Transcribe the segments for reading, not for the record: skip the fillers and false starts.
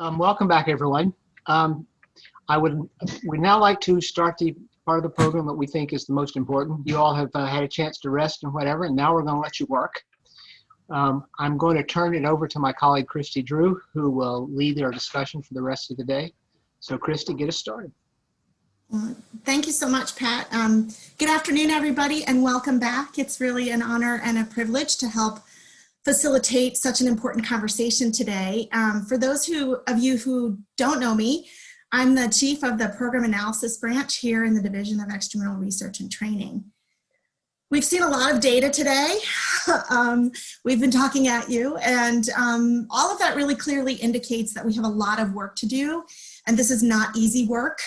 Welcome back, everyone. Um, I would now like to start the part of the program that we think is the most important. You all have had a chance to rest and whatever, and now we're going to let you work. I'm going to turn it over to my colleague, Christy Drew, who will lead our discussion for the rest of the day. So Christy, get us started. Thank you so much, Pat. Good afternoon, everybody, and welcome back. It's really an honor and a privilege to help facilitate such an important conversation today. For those of you who don't know me, I'm the chief of the Program Analysis Branch here in the Division of Extramural Research and Training. We've seen a lot of data today. We've been talking at you, and all of that really clearly indicates that we have a lot of work to do, and this is not easy work.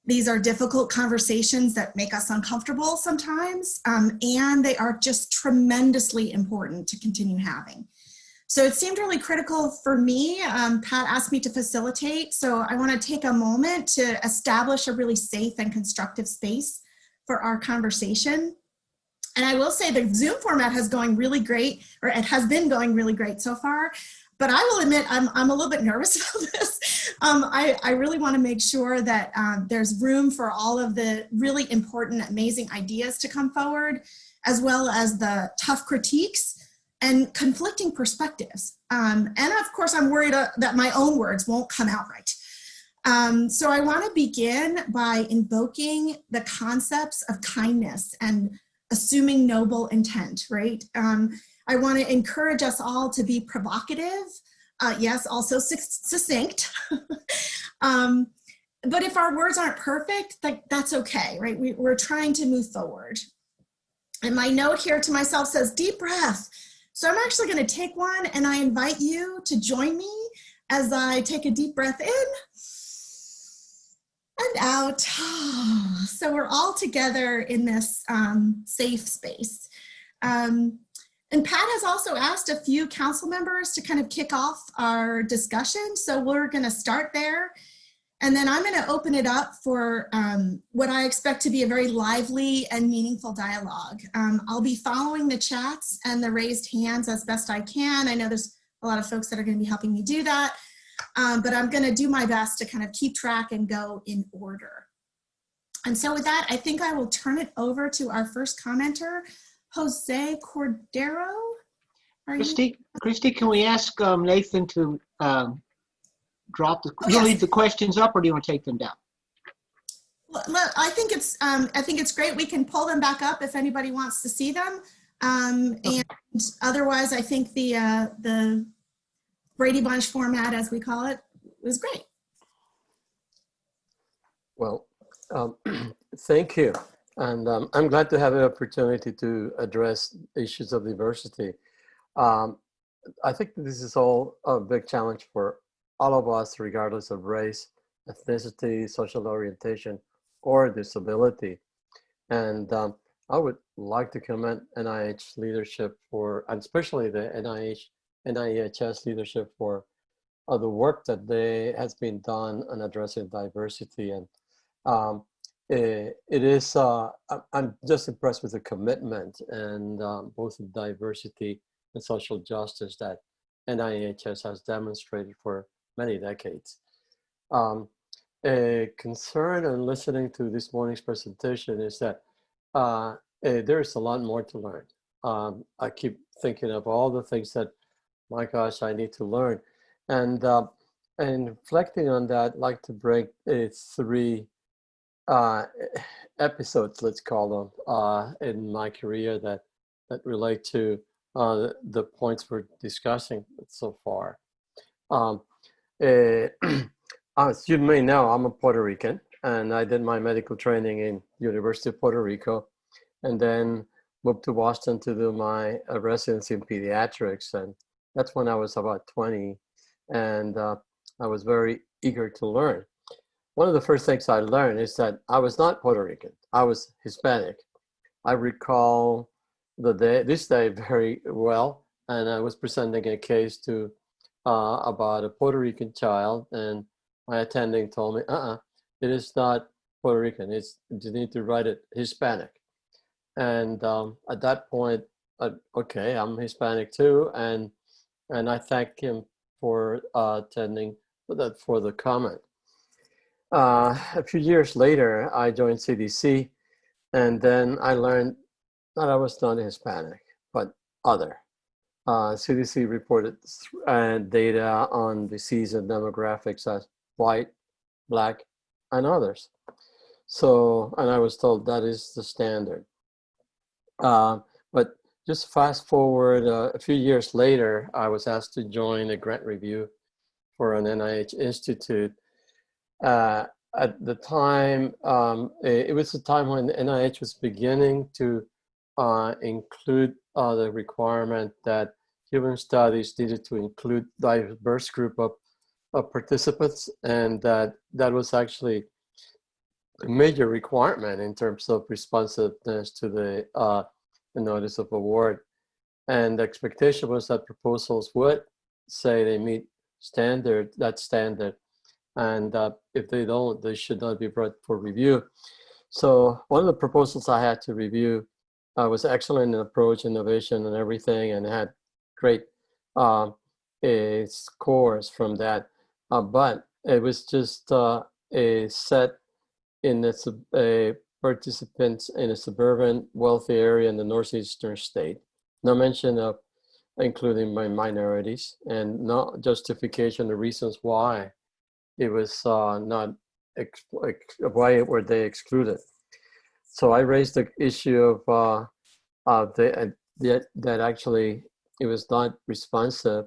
These are difficult conversations that make us uncomfortable sometimes, and they are just tremendously important to continue having. So it seemed really critical for me. Pat asked me to facilitate, so I want to take a moment to establish a really safe and constructive space for our conversation. And I will say the Zoom format has going really great, or it has been going really great so far. But I will admit I'm a little bit nervous about this. I really want to make sure that there's room for all of the really important, amazing ideas to come forward, as well as the tough critiques and conflicting perspectives. And of course, I'm worried that my own words won't come out right. So I want to begin by invoking the concepts of kindness and assuming noble intent, right? I want to encourage us all to be provocative, yes, also succinct. But if our words aren't perfect, that's okay, right? We're trying to move forward. And my note here to myself says, deep breath. So I'm actually going to take one, and I invite you to join me as I take a deep breath in and out. So we're all together in this safe space. And Pat has also asked a few council members to kind of kick off our discussion. So we're going to start there. And then I'm going to open it up for what I expect to be a very lively and meaningful dialogue. I'll be following the chats and the raised hands as best I can. I know there's a lot of folks that are going to be helping me do that. But I'm going to do my best to kind of keep track and go in order. And so with that, I think I will turn it over to our first commenter, Jose Cordero. Christy, can we ask Nathan to leave the questions up, or do you want to take them down? Well, I think it's great. We can pull them back up if anybody wants to see them. And otherwise, I think the Brady Bunch format, as we call it, was great. Well, thank you. And I'm glad to have the opportunity to address issues of diversity. I think this is all a big challenge for all of us, regardless of race, ethnicity, social orientation, or disability. And I would like to commend NIH leadership and especially the NIEHS leadership for the work that has been done on addressing diversity. And I'm just impressed with the commitment and both the diversity and social justice that NIEHS has demonstrated for many decades. A concern in listening to this morning's presentation is that there's a lot more to learn. I keep thinking of all the things that, my gosh, I need to learn. And reflecting on that, I'd like to break three episodes, let's call them, in my career that relate to the points we're discussing so far. As you may know, I'm a Puerto Rican, and I did my medical training in University of Puerto Rico, and then moved to Boston to do my residency in pediatrics. And that's when I was about 20, and I was very eager to learn. One of the first things I learned is that I was not Puerto Rican. I was Hispanic. I recall this day very well, and I was presenting a case about a Puerto Rican child, and my attending told me, it is not Puerto Rican. You need to write it Hispanic. And at that point, okay, I'm Hispanic too, and I thanked him for attending for the comment. A few years later, I joined CDC, and then I learned that I was not Hispanic, but other. CDC reported data on disease and demographics as white, black, and others. So, and I was told that is the standard. But just fast forward a few years later, I was asked to join a grant review for an NIH institute. At the time, it was a time when NIH was beginning to include the requirement that human studies needed to include diverse group of participants, and that was actually a major requirement in terms of responsiveness to the notice of award. And the expectation was that proposals would say they meet that standard, and if they don't, they should not be brought for review. So one of the proposals I had to review was excellent in approach, innovation, and everything, and had great scores from that. But it was just a set in a participants in a suburban wealthy area in the northeastern state. No mention of including minorities, and no justification of reasons why it was not, why were they excluded. So I raised the issue of that actually it was not responsive,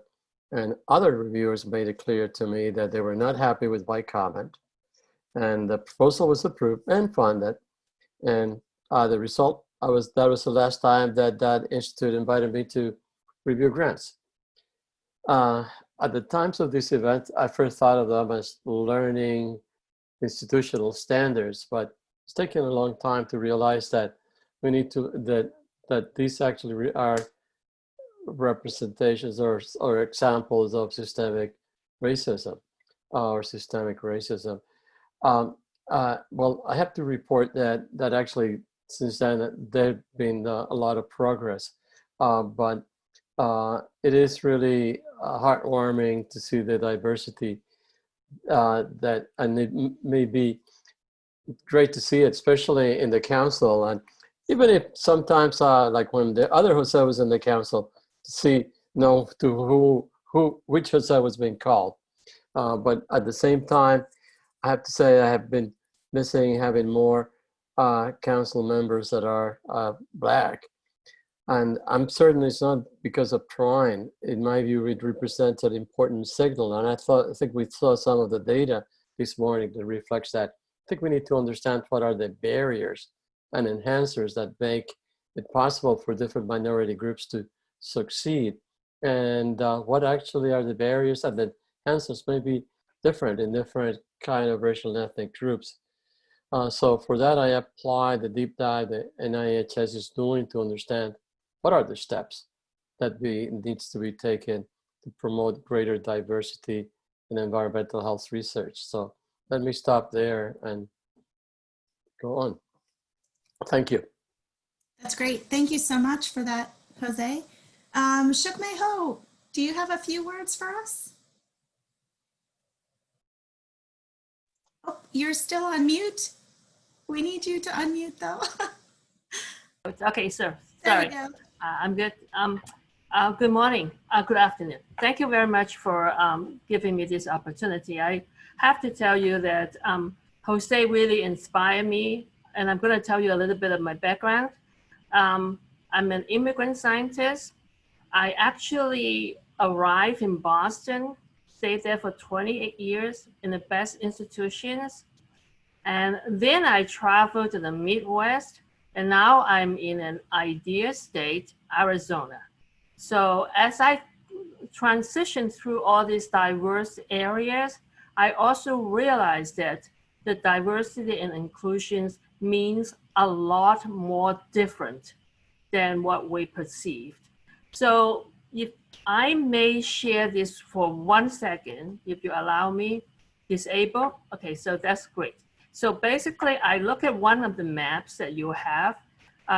and other reviewers made it clear to me that they were not happy with my comment, and the proposal was approved and funded. And the result, that was the last time that institute invited me to review grants. At the times of this event, I first thought of them as learning institutional standards, but it's taken a long time to realize that we need to, that these actually are representations or examples of systemic racism or systemic racism. Well, I have to report that actually since then there's been a lot of progress, but it is really heartwarming to see the diversity and it may be great to see it, especially in the council. And even if sometimes, like when the other Jose was in the council, to see which Jose was being called. But at the same time, I have to say I have been missing having more council members that are Black. And I'm certain it's not because of trying. In my view, it represents an important signal. And I think we saw some of the data this morning that reflects that. I think we need to understand what are the barriers and enhancers that make it possible for different minority groups to succeed. And what actually are the barriers and the enhancers may be different in different kind of racial and ethnic groups. So for that, I apply the deep dive that NAEHS is doing to understand what are the steps that needs to be taken to promote greater diversity in environmental health research. So let me stop there and go on. Thank you. That's great. Thank you so much for that, Jose. Shukmei Ho, do you have a few words for us? Oh, you're still on mute. We need you to unmute though. Okay, sir. There Sorry. we go. I'm good. Good morning. Good afternoon. Thank you very much for giving me this opportunity. I have to tell you that Jose really inspired me, and I'm going to tell you a little bit of my background. I'm an immigrant scientist. I actually arrived in Boston, stayed there for 28 years in the best institutions. And then I traveled to the Midwest, and now I'm in an ideal state, Arizona. So as I transition through all these diverse areas, I also realized that the diversity and inclusions means a lot more different than what we perceived. So if I may share this for 1 second, if you allow me, disable. Okay, so that's great. So basically, I look at one of the maps that you have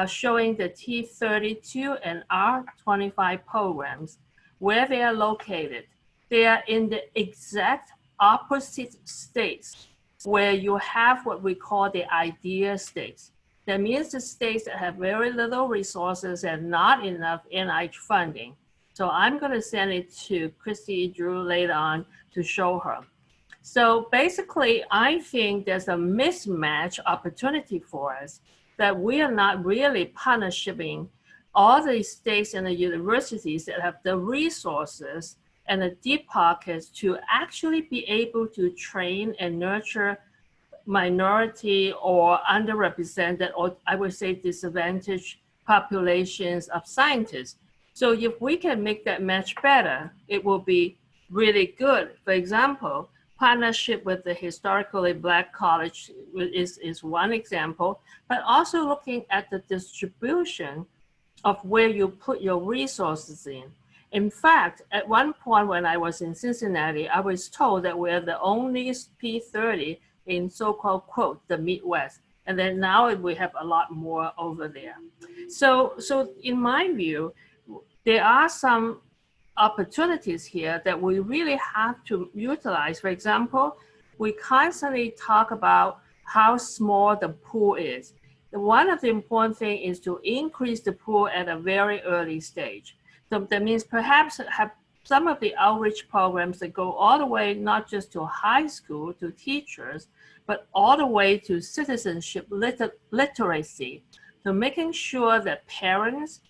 showing the T32 and R25 programs, where they are located. They are in the exact opposite states where you have what we call the idea states. That means the states that have very little resources and not enough NIH funding. So I'm going to send it to Christy Drew later on to show her. So basically, I think there's a mismatch opportunity for us that we are not really partnershiping all the states and the universities that have the resources and the deep pockets to actually be able to train and nurture minority or underrepresented, or I would say disadvantaged populations of scientists. So if we can make that match better, it will be really good. For example, partnership with the historically Black college is one example, but also looking at the distribution of where you put your resources in. In fact, at one point when I was in Cincinnati, I was told that we're the only P30 in so-called, quote, the Midwest. And then now we have a lot more over there. So in my view, there are some opportunities here that we really have to utilize. For example, we constantly talk about how small the pool is. One of the important things is to increase the pool at a very early stage. So that means perhaps have some of the outreach programs that go all the way, not just to high school, to teachers, but all the way to citizenship literacy, to making sure that parents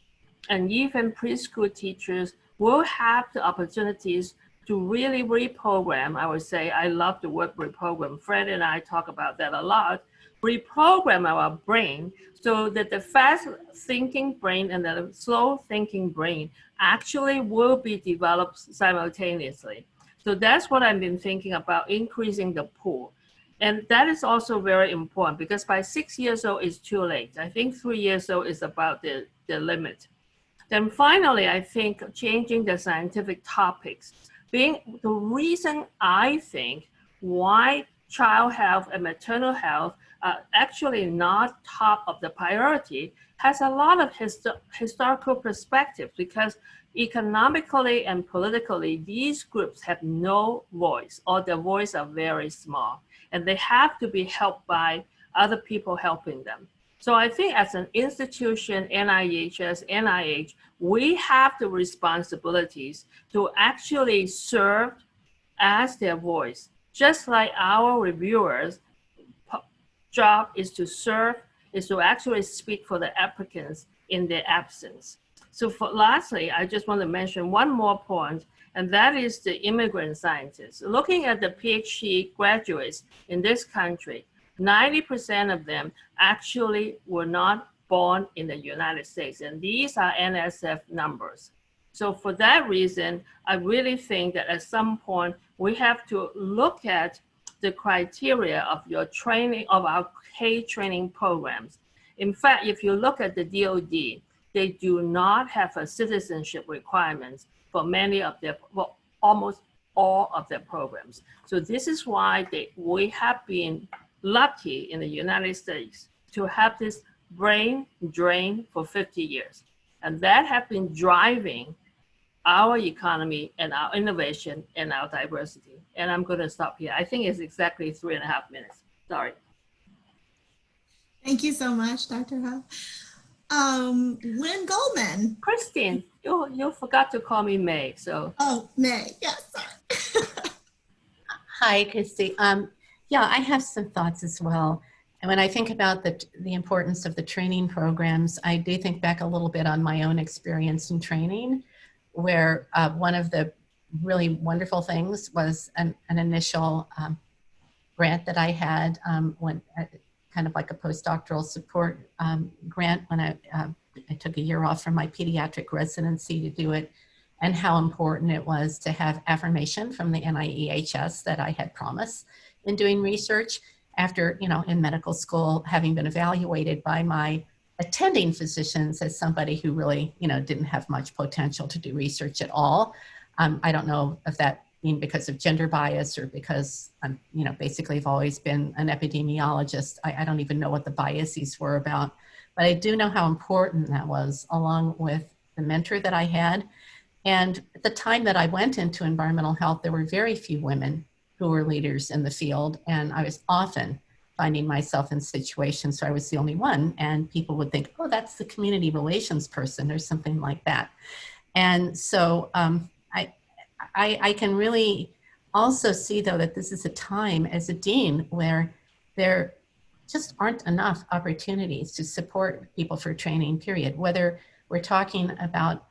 and even preschool teachers will have the opportunities to really reprogram. I would say, I love the word reprogram. Fred and I talk about that a lot. Reprogram our brain so that the fast thinking brain and the slow thinking brain actually will be developed simultaneously. So that's what I've been thinking about, increasing the pool. And that is also very important because by 6 years old is too late. I think 3 years old is about the limit. Then finally, I think changing the scientific topics, being the reason I think why child health and maternal health are actually not top of the priority has a lot of historical perspective, because economically and politically, these groups have no voice, or their voice are very small, and they have to be helped by other people helping them. So I think as an institution, NIEHS, NIH, we have the responsibilities to actually serve as their voice, just like our reviewers' job is to serve, is to actually speak for the applicants in their absence. So lastly, I just want to mention one more point, and that is the immigrant scientists. Looking at the PhD graduates in this country, 90% of them actually were not born in the United States, and these are NSF numbers. So for that reason, I really think that at some point we have to look at the criteria of your training, of our K training programs. In fact, if you look at the DoD, they do not have a citizenship requirements for many of their, well, almost all of their programs. So this is why we have been lucky in the United States to have this brain drain for 50 years. And that has been driving our economy and our innovation and our diversity. And I'm going to stop here. I think it's exactly 3.5 minutes. Sorry. Thank you so much, Dr. Huff. Lynn Goldman. Christine, you forgot to call me May, so. Oh, May, yes, sorry. Hi, Christy. Yeah, I have some thoughts as well. And when I think about the importance of the training programs, I do think back a little bit on my own experience in training, where one of the really wonderful things was an initial grant that I had when kind of like a postdoctoral support grant when I took a year off from my pediatric residency to do it, and how important it was to have affirmation from the NAEHS that I had promised in doing research after, in medical school, having been evaluated by my attending physicians as somebody who really, didn't have much potential to do research at all. I don't know if that being because of gender bias or because I'm, basically have always been an epidemiologist. I don't even know what the biases were about, but I do know how important that was, along with the mentor that I had. And at the time that I went into environmental health, there were very few women who were leaders in the field. And I was often finding myself in situations where I was the only one, and people would think, oh, that's the community relations person or something like that. And so I can really also see, though, that this is a time as a dean where there just aren't enough opportunities to support people for training, period. Whether we're talking about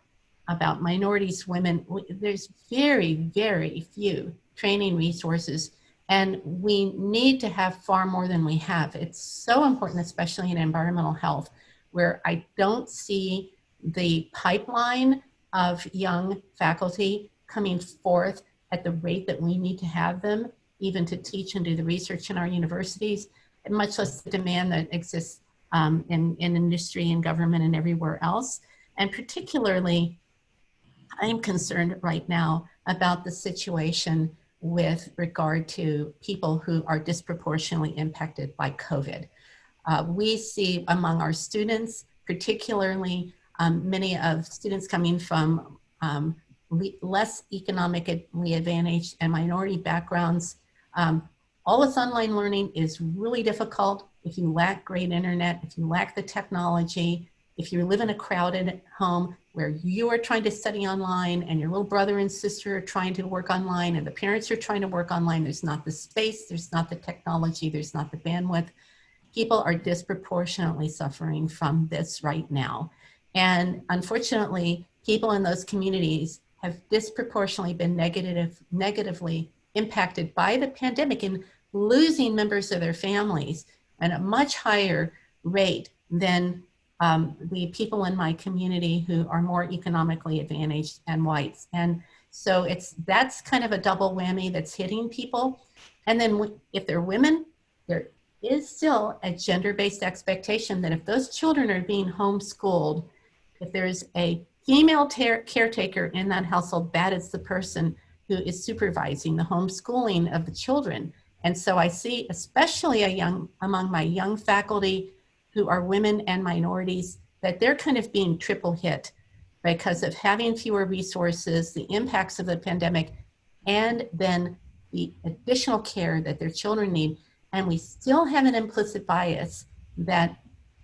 minorities, women, there's very, very few training resources, and we need to have far more than we have. It's so important, especially in environmental health, where I don't see the pipeline of young faculty coming forth at the rate that we need to have them, even to teach and do the research in our universities, and much less the demand that exists in industry and government and everywhere else. And particularly, I'm concerned right now about the situation with regard to people who are disproportionately impacted by COVID. We see among our students, particularly many of students coming from less economically advantaged and minority backgrounds. All this online learning is really difficult if you lack great internet, if you lack the technology, if you live in a crowded home where you are trying to study online and your little brother and sister are trying to work online and the parents are trying to work online. There's not the space, there's not the technology, there's not the bandwidth. People are disproportionately suffering from this right now. And unfortunately, people in those communities have disproportionately been negatively impacted by the pandemic and losing members of their families at a much higher rate than the people in my community who are more economically advantaged and whites. And so that's kind of a double whammy that's hitting people. And then if they're women, there is still a gender-based expectation that if those children are being homeschooled, if there's a female caretaker in that household, that is the person who is supervising the homeschooling of the children. And so I see, especially among my young faculty who are women and minorities, that they're kind of being triple hit because of having fewer resources, the impacts of the pandemic, and then the additional care that their children need. And we still have an implicit bias that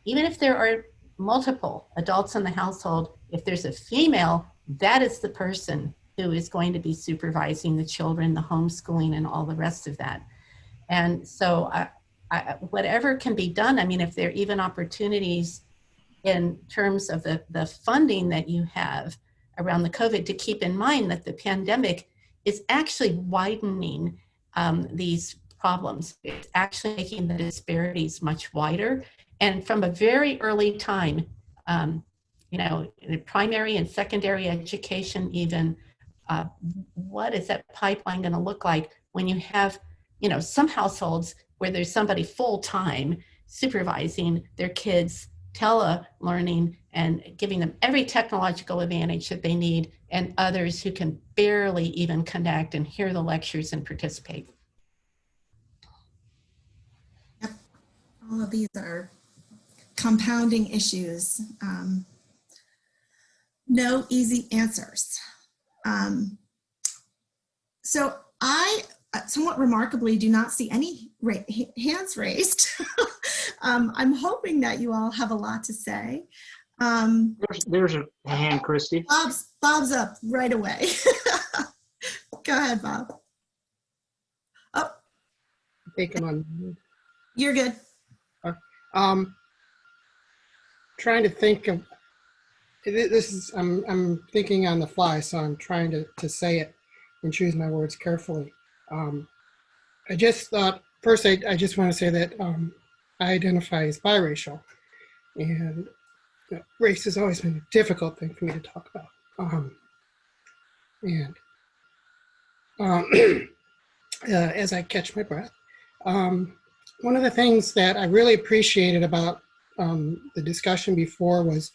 even if there are multiple adults in the household, if there's a female, that is the person who is going to be supervising the children, the homeschooling, and all the rest of that. And so whatever can be done, I mean, if there are even opportunities in terms of the funding that you have around the COVID, to keep in mind that the pandemic is actually widening these problems. It's actually making the disparities much wider. And from a very early time, in primary and secondary education even, what is that pipeline going to look like when you have, some households where there's somebody full-time supervising their kids, tele-learning, and giving them every technological advantage that they need, and others who can barely even connect and hear the lectures and participate. Yep. All of these are compounding issues. No easy answers. So I, somewhat remarkably, do not see any hands raised. I'm hoping that you all have a lot to say. There's a hand, Christy. Bob's up right away. Go ahead, Bob. Oh, I think I'm on. You're good. Trying to think of this is I'm thinking on the fly, so I'm trying to say it and choose my words carefully. I just thought first I just want to say that I identify as biracial, and race has always been a difficult thing for me to talk about. As I catch my breath, one of the things that I really appreciated about the discussion before was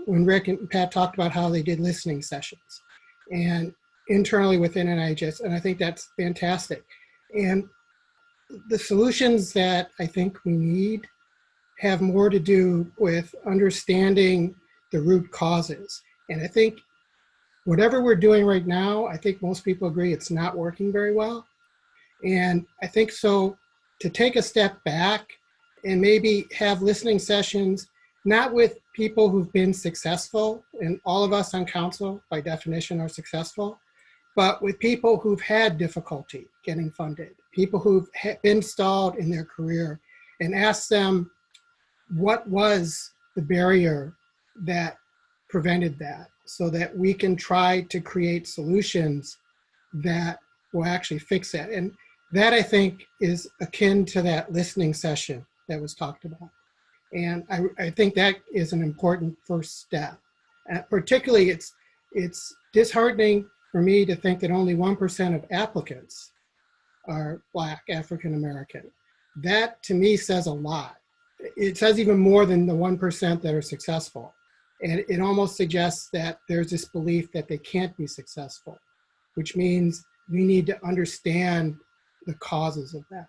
when Rick and Pat talked about how they did listening sessions and internally within NAEHS, and I think that's fantastic. And the solutions that I think we need have more to do with understanding the root causes. And I think whatever we're doing right now, I think most people agree it's not working very well. And I think so to take a step back and maybe have listening sessions, not with people who've been successful, and all of us on council by definition are successful, but with people who've had difficulty getting funded, people who've been stalled in their career, and ask them what was the barrier that prevented that, so that we can try to create solutions that will actually fix that. And that, I think, is akin to that listening session that was talked about. And I think that is an important first step. Particularly, it's disheartening for me to think that only 1% of applicants are Black, African American. That, to me, says a lot. It says even more than the 1% that are successful. And it almost suggests that there's this belief that they can't be successful, which means we need to understand the causes of that.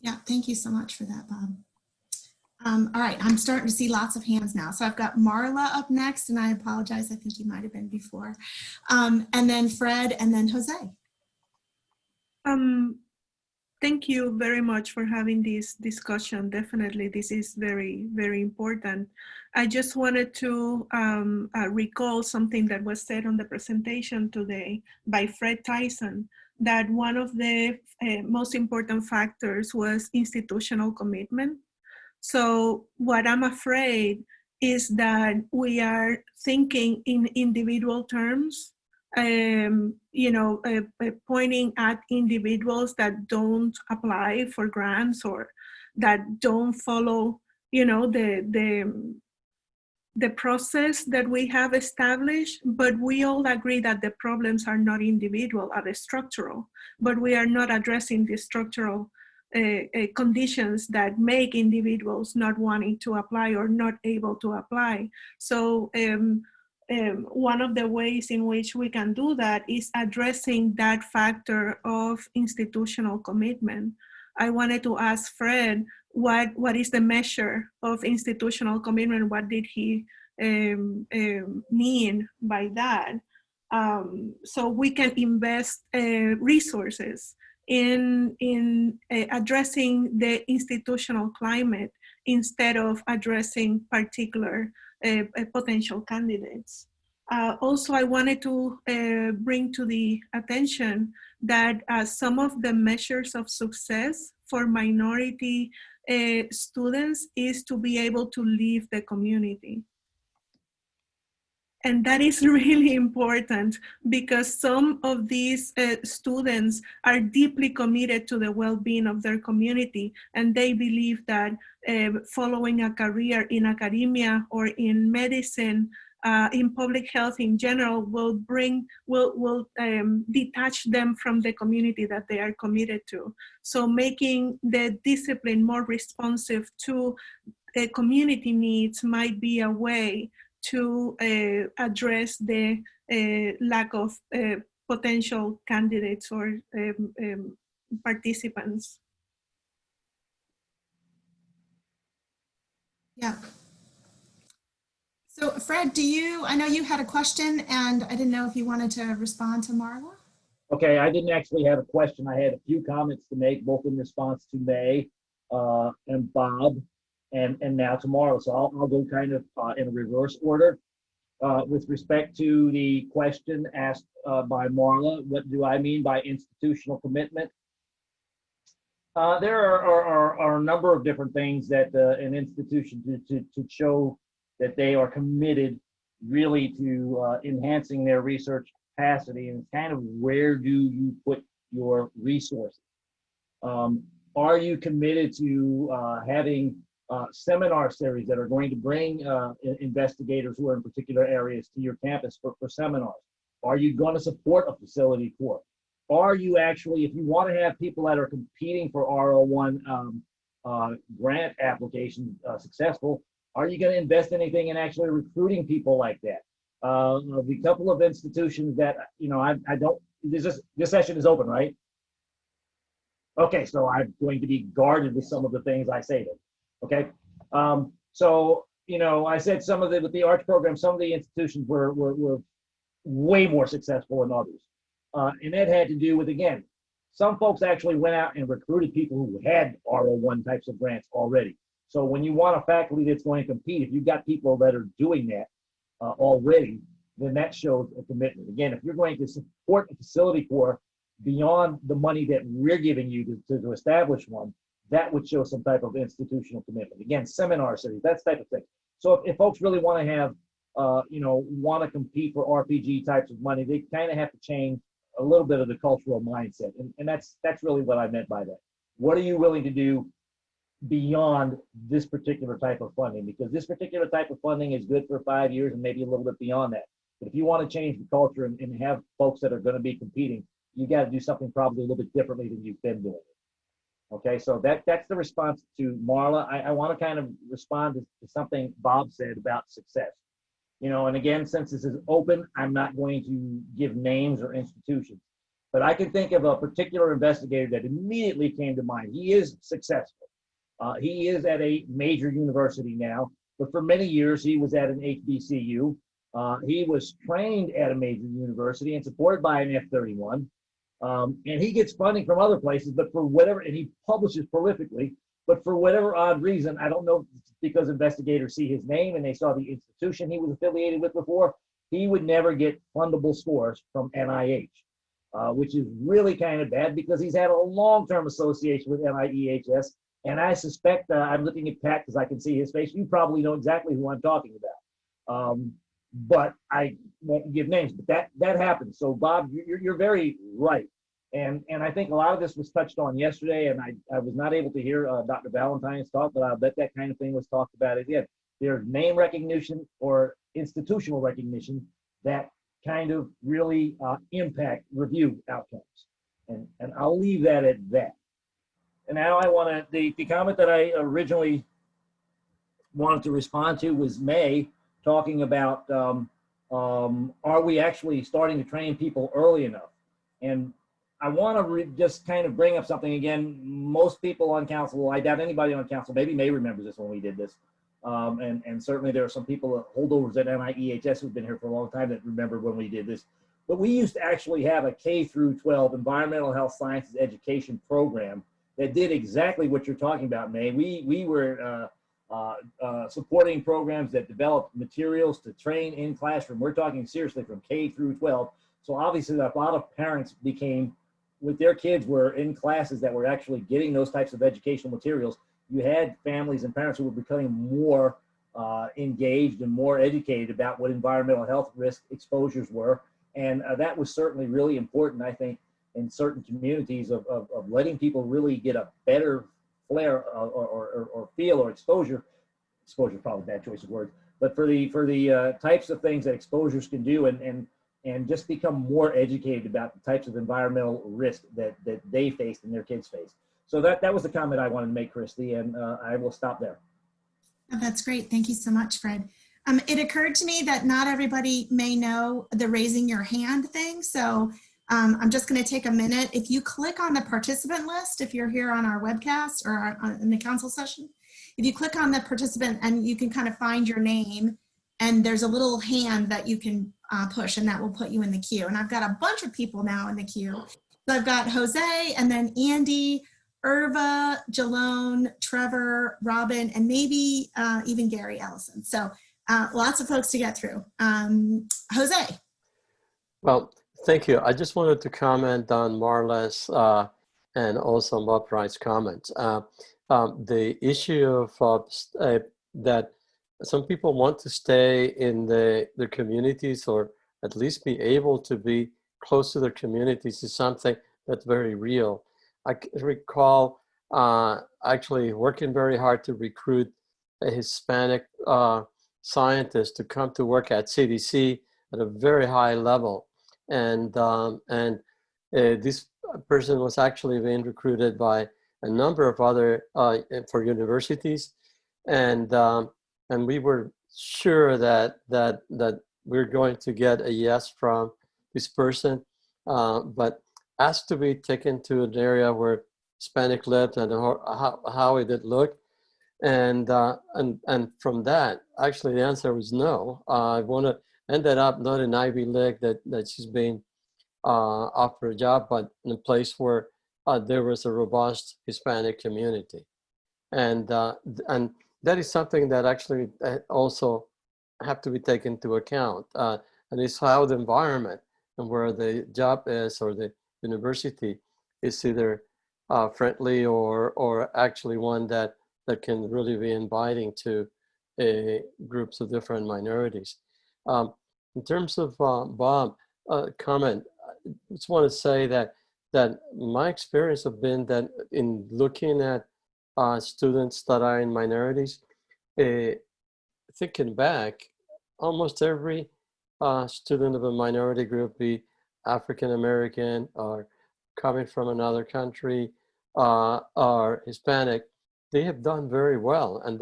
Yeah, thank you so much for that, Bob. All right, I'm starting to see lots of hands now. So I've got Marla up next, and I apologize, I think you might have been before. And then Fred, and then Jose. Thank you very much for having this discussion. Definitely, this is very, very important. I just wanted to recall something that was said on the presentation today by Fred Tyson, that one of the most important factors was institutional commitment. So what I'm afraid is that we are thinking in individual terms, pointing at individuals that don't apply for grants or that don't follow, the process that we have established, but we all agree that the problems are not individual, are structural, but we are not addressing the structural conditions that make individuals not wanting to apply or not able to apply. So one of the ways in which we can do that is addressing that factor of institutional commitment. I wanted to ask Fred, what is the measure of institutional commitment? What did he mean by that? So we can invest resources in addressing the institutional climate instead of addressing particular potential candidates. Also, I wanted to bring to the attention that some of the measures of success for minority students is to be able to leave the community. And that is really important because some of these students are deeply committed to the well-being of their community, and they believe that following a career in academia or in medicine, in public health in general, will detach them from the community that they are committed to. So making the discipline more responsive to community needs might be a way to address the lack of potential candidates or participants. Yeah. So Fred, I know you had a question and I didn't know if you wanted to respond to Marla. Okay, I didn't actually have a question. I had a few comments to make, both in response to May and Bob, and now to Marla. So I'll go kind of in a reverse order. With respect to the question asked by Marla, what do I mean by institutional commitment? There are a number of different things that an institution to show that they are committed really to enhancing their research capacity, and kind of where do you put your resources? Are you committed to having seminar series that are going to bring investigators who are in particular areas to your campus for seminars? Are you going to support a facility tour? Are you actually, if you want to have people that are competing for R01 grant applications successful, are you going to invest anything in actually recruiting people like that? The couple of institutions that, I don't, this session is open, right? Okay, so I'm going to be guarded with some of the things I say then. Okay, so I said some of with the arts program, some of the institutions were way more successful than others. And that had to do with, again, some folks actually went out and recruited people who had R01 types of grants already. So when you want a faculty that's going to compete, if you've got people that are doing that already, then that shows a commitment. Again, if you're going to support a facility core beyond the money that we're giving you to establish one, that would show some type of institutional commitment. Again, seminar series, that type of thing. So if folks really want to have, want to compete for RPG types of money, they kind of have to change a little bit of the cultural mindset. And that's really what I meant by that. What are you willing to do beyond this particular type of funding? Because this particular type of funding is good for 5 years and maybe a little bit beyond that. But if you want to change the culture and have folks that are going to be competing, you got to do something probably a little bit differently than you've been doing it. Okay, so that's the response to Marla. I want to kind of respond to something Bob said about success. And again, since this is open, I'm not going to give names or institutions, but I can think of a particular investigator that immediately came to mind. He is successful. He is at a major university now, but for many years, he was at an HBCU. He was trained at a major university and supported by an F-31. And he gets funding from other places, but for whatever, and he publishes prolifically, but for whatever odd reason, I don't know if it's because investigators see his name and they saw the institution he was affiliated with before, he would never get fundable scores from NIH, which is really kind of bad because he's had a long-term association with NIEHS. And I suspect, I'm looking at Pat because I can see his face, you probably know exactly who I'm talking about. But I won't give names, but that happens. So Bob, you're very right. And I think a lot of this was touched on yesterday, and I was not able to hear Dr. Valentine's talk, but I bet that kind of thing was talked about again. There's name recognition or institutional recognition that kind of really impact review outcomes. And I'll leave that at that. And now I want to, the comment that I originally wanted to respond to was May, talking about are we actually starting to train people early enough? And I want to just kind of bring up something again. Most people on council, I doubt anybody on council, maybe May remembers this when we did this. And certainly there are some people, holdovers at NIEHS who've been here for a long time that remember when we did this. But we used to actually have a K through 12 environmental health sciences education program that did exactly what you're talking about, May. We were supporting programs that developed materials to train in classroom. We're talking seriously from K through 12. So obviously a lot of parents became, with their kids were in classes that were actually getting those types of educational materials. You had families and parents who were becoming more engaged and more educated about what environmental health risk exposures were. And that was certainly really important, I think, in certain communities of letting people really get a better flare or feel or exposure. Exposure is probably a bad choice of words, but for the types of things that exposures can do and just become more educated about the types of environmental risk that they faced and their kids faced. So that was the comment I wanted to make, Christy, and I will stop there. Oh, that's great. Thank you so much, Fred. It occurred to me that not everybody may know the raising your hand thing. So I'm just going to take a minute. If you click on the participant list, if you're here on our webcast or in the council session, if you click on the participant and you can kind of find your name, and there's a little hand that you can push, and that will put you in the queue. And I've got a bunch of people now in the queue. So I've got Jose, and then Andy, Irva, Jalone, Trevor, Robin, and maybe even Gary Ellison. So lots of folks to get through. Jose. Well, thank you. I just wanted to comment on Marla's and also Bob Wright's comments. The issue of that some people want to stay in their communities or at least be able to be close to their communities is something that's very real. I recall actually working very hard to recruit a Hispanic scientist to come to work at CDC at a very high level. And this person was actually being recruited by a number of other for universities, and we were sure that we're going to get a yes from this person, but asked to be taken to an area where Hispanic lived and how it did look, and from that, actually the answer was no. I ended up not in Ivy League that she's been offer a job, but in a place where there was a robust Hispanic community. And that is something that actually also have to be taken into account. And it's how the environment and where the job is or the university is either friendly or actually one that can really be inviting to groups of different minorities. In terms of Bob comment, I just want to say that my experience has been that in looking at students that are in minorities, thinking back, almost every student of a minority group, be African American or coming from another country or Hispanic, they have done very well, and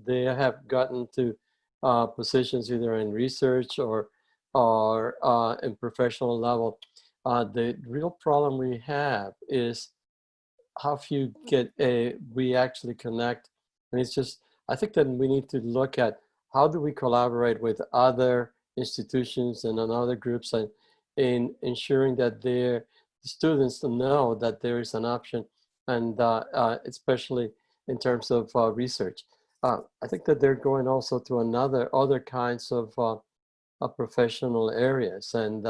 they have gotten to positions either in research or in professional level. The real problem we have is how few we actually connect, and it's just, I think that we need to look at how do we collaborate with other institutions and other groups and in ensuring that the students know that there is an option, and especially in terms of research. I think that they're going also to other kinds of professional areas, and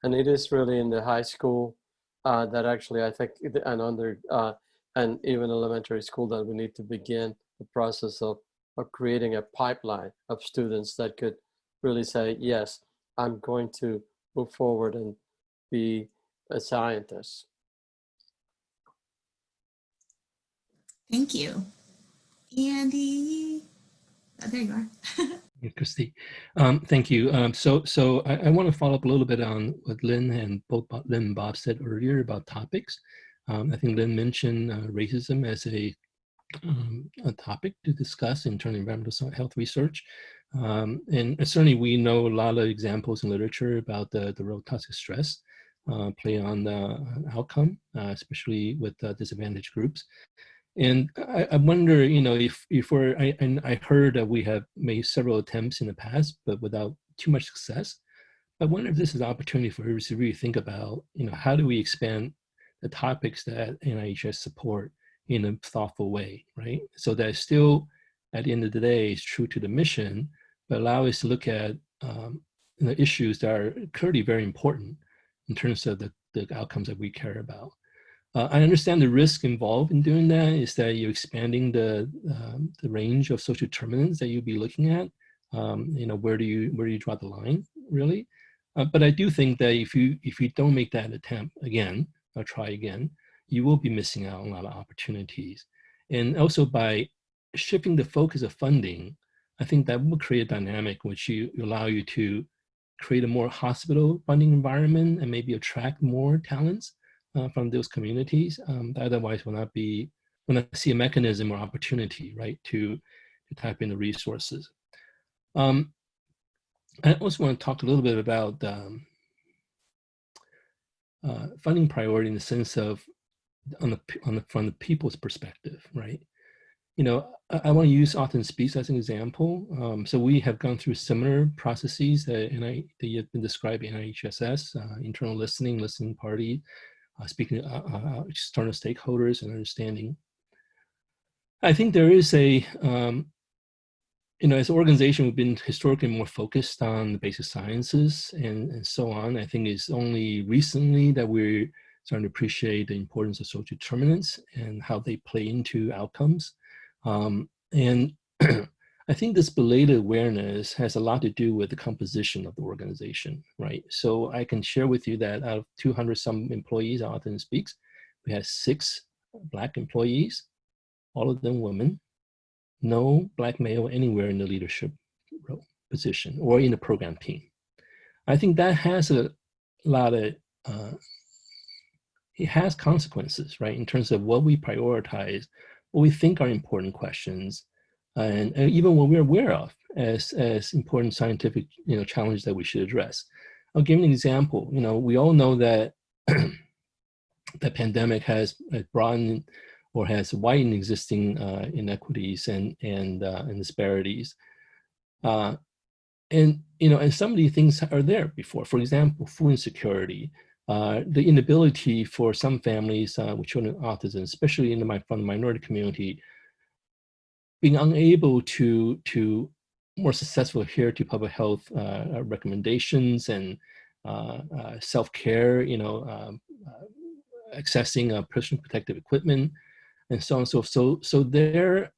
it is really in the high school that actually I think and even elementary school that we need to begin the process of creating a pipeline of students that could really say, yes, I'm going to move forward and be a scientist. Thank you. Andy, oh, there you are. Christy, thank you. So I want to follow up a little bit on what Lynn and Lynn and Bob said earlier about topics. I think Lynn mentioned racism as a topic to discuss in terms of environmental health research. And certainly we know a lot of examples in literature about the role toxic stress play on the outcome, especially with disadvantaged groups. And I wonder, if I heard that we have made several attempts in the past, but without too much success. I wonder if this is an opportunity for us to really think about, how do we expand the topics that NAEHS support in a thoughtful way, right? So that still, at the end of the day, is true to the mission, but allow us to look at issues that are clearly very important in terms of the outcomes that we care about. I understand the risk involved in doing that is that you're expanding the range of social determinants that you'll be looking at. Where do you draw the line, really? But I do think that if you don't make that attempt again or try again, you will be missing out on a lot of opportunities. And also by shifting the focus of funding, I think that will create a dynamic which allow you to create a more hospital funding environment and maybe attract more talents from those communities. Otherwise will not see a mechanism or opportunity, right, to tap into resources. I also want to talk a little bit about funding priority in the sense of from the people's perspective, right? I want to use Autism Speaks as an example. So we have gone through similar processes that you've been describing in NAEHS, internal listening party, speaking to external stakeholders and understanding. I think there is as an organization, we've been historically more focused on the basic sciences and so on. I think it's only recently that we're starting to appreciate the importance of social determinants and how they play into outcomes. And I think this belated awareness has a lot to do with the composition of the organization, right? So I can share with you that out of 200 some employees at Autism Speaks, we had 6 Black employees, all of them women, no Black male anywhere in the leadership role position or in the program team. I think that has a lot of, it has consequences, right? In terms of what we prioritize, what we think are important questions, and even what we're aware of as important scientific challenges that we should address. I'll give an example. We all know that the pandemic has broadened or has widened existing inequities and disparities. And some of these things are there before. For example, food insecurity, the inability for some families with children with autism, especially from the minority community, being unable to more successfully adhere to public health recommendations and self-care, accessing personal protective equipment, and so on and so forth. So they're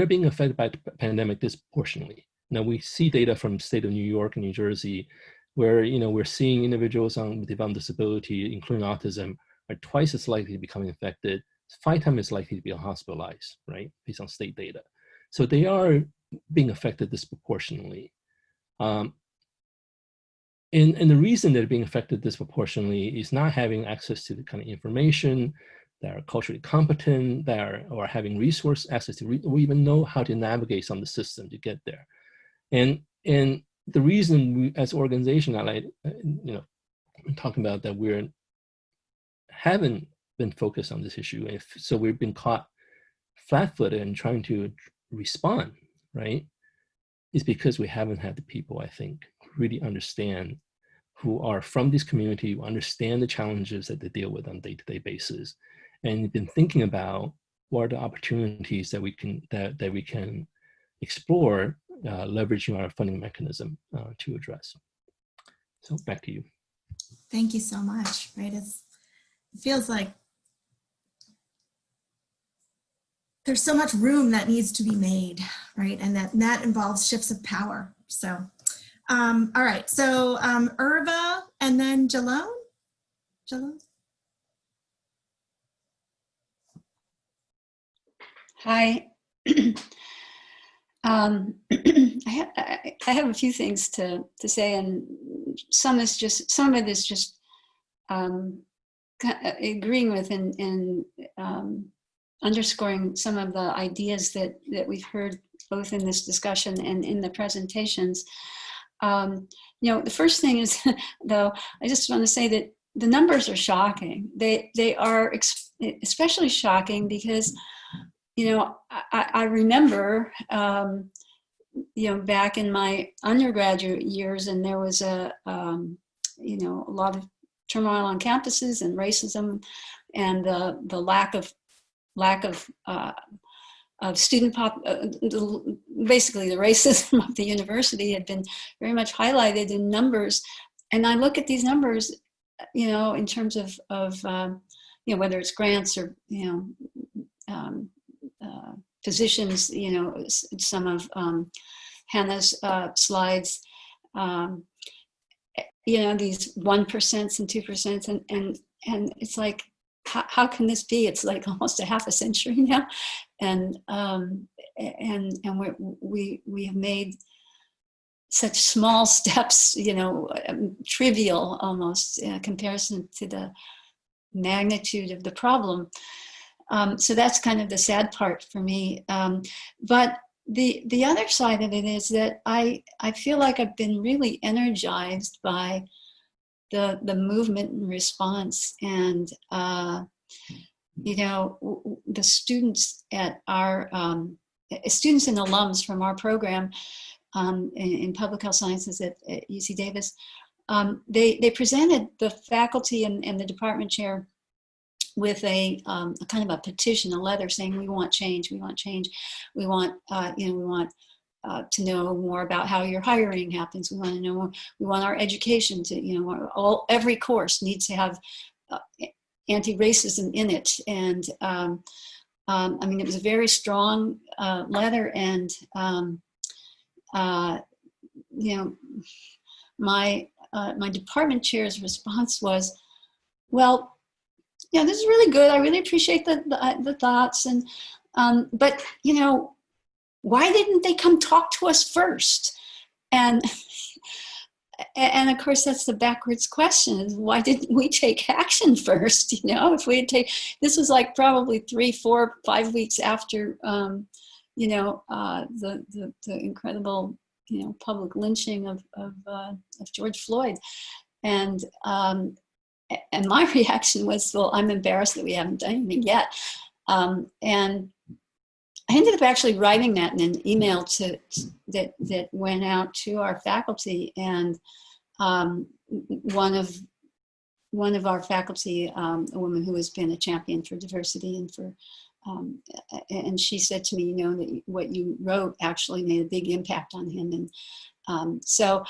being affected by the pandemic disproportionately. Now we see data from the state of New York and New Jersey, where we're seeing individuals with developmental disability, including autism, are twice as likely to become infected, 5 times as likely to be hospitalized, right, based on state data. So they are being affected disproportionately. And the reason they're being affected disproportionately is not having access to the kind of information, that are culturally competent, or having resource access to, or even know how to navigate some of the system to get there. And the reason we, as an organization, talking about that we haven't been focused on this issue, so we've been caught flat-footed and trying to respond, right, is because we haven't had the people, I think, really understand, who are from this community, who understand the challenges that they deal with on a day-to-day basis, and been thinking about what are the opportunities that we can explore, leveraging our funding mechanism to address. So back to you. Thank you so much. Right, it feels like there's so much room that needs to be made, right, and that involves shifts of power. So, all right. So Irva, and then Jalone. Hi. I have a few things to say, and some of it is just agreeing with and underscoring some of the ideas that we've heard both in this discussion and in the presentations. The first thing is, though, I just want to say that the numbers are shocking. They are especially shocking because, I remember, back in my undergraduate years, and there was a lot of turmoil on campuses and racism, and the lack of student basically the racism of the university had been very much highlighted in numbers. And I look at these numbers, in terms of whether it's grants or positions, some of Hannah's slides, these 1% and 2%, and it's like, how can this be? It's like almost a half a century now, and we have made such small steps, trivial almost in comparison to the magnitude of the problem. So that's kind of the sad part for me. But the other side of it is that I feel like I've been really energized by the movement and response, and the students at our students and alums from our program in public health sciences at UC Davis. They presented the faculty and the department chair with a kind of a petition, a letter saying, we want change, we want change, we want to know more about how your hiring happens. We want to know more. We want our education to, every course needs to have anti-racism in it. And it was a very strong letter. And my department chair's response was, well, this is really good. I really appreciate the thoughts, and but why didn't they come talk to us first? And of course, that's the backwards question: is why didn't we take action first? If we had this was like probably 3, 4, 5 weeks after the incredible public lynching of George Floyd, and my reaction was, well, I'm embarrassed that we haven't done anything yet. And I ended up actually writing that in an email that went out to our faculty. And one of one of our faculty, a woman who has been a champion for diversity and for, and she said to me, you know, that what you wrote actually made a big impact on him. And so,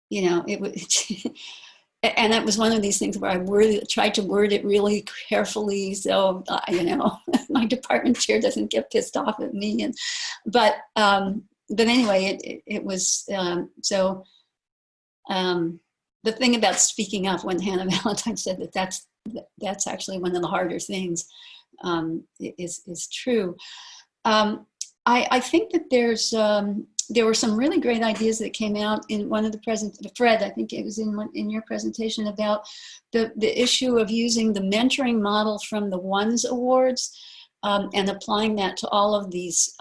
you know, it was, and that was one of these things where I tried to word it really carefully, so you know, my department chair doesn't get pissed off at me. And but anyway, it was so. The thing about speaking up, when Hannah Valentine said that's actually one of the harder things, is true. I think that there were some really great ideas that came out in one of the Fred, I think it was in your presentation, about the issue of using the mentoring model from the ONES Awards and applying that to all of these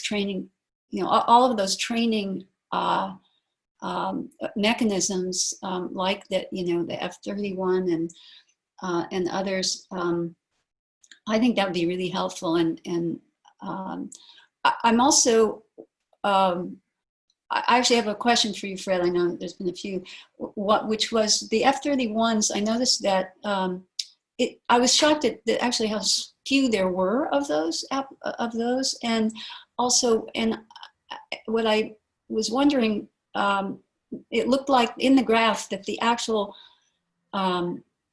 training, you know, all of those training mechanisms like that, you know, the F31 and others. I think that would be really helpful. And I'm also, I actually have a question for you, Fred. I know there's been a few, which was the F31s. I noticed that I was shocked at actually how few there were of those, and also, and what I was wondering, it looked like in the graph that the actual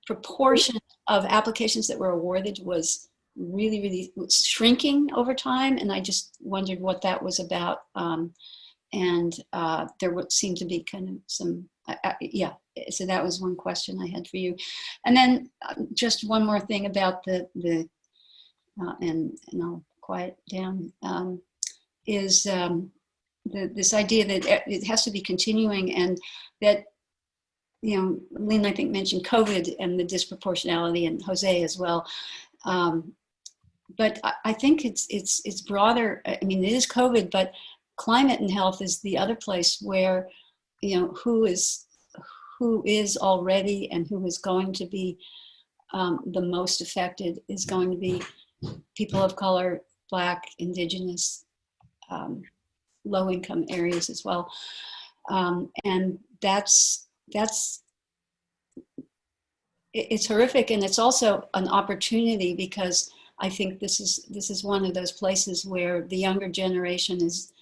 proportion of applications that were awarded was really shrinking over time, and I just wondered what that was about. And there would seem to be kind of some, yeah, so that was one question I had for you. And then just one more thing about and I'll quiet down, is this idea that it has to be continuing, and that, you know, Lynn, I think, mentioned COVID and the disproportionality, and Jose as well. But I think it's broader. I mean, it is COVID, but climate and health is the other place where, you know, who is already and who is going to be the most affected is going to be people of color, Black, Indigenous, low-income areas as well. And it's horrific, and it's also an opportunity, because I think this is one of those places where the younger generation is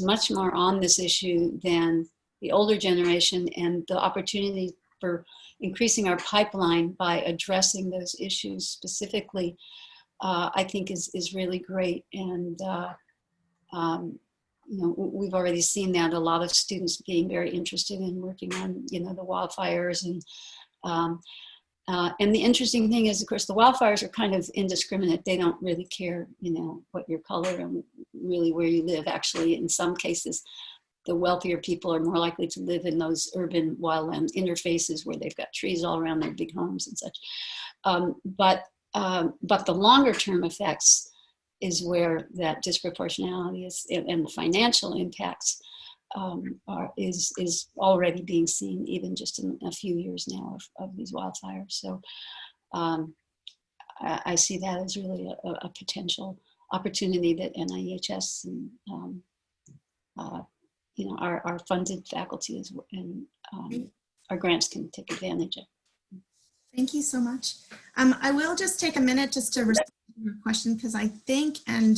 much more on this issue than the older generation, and the opportunity for increasing our pipeline by addressing those issues specifically, I think is really great. And you know, we've already seen that, a lot of students being very interested in working on, you know, the wildfires. And the interesting thing is, of course, the wildfires are kind of indiscriminate. They don't really care, you know, what your color and really where you live. Actually, in some cases, the wealthier people are more likely to live in those urban wildland interfaces where they've got trees all around their big homes and such. But the longer term effects is where that disproportionality is, and the financial impacts is already being seen, even just in a few years now of these wildfires. So I see that as really a potential opportunity that NAEHS and you know, our funded faculty and our grants can take advantage of. Thank you so much. I will just take a minute just to respond to your question, because I think, and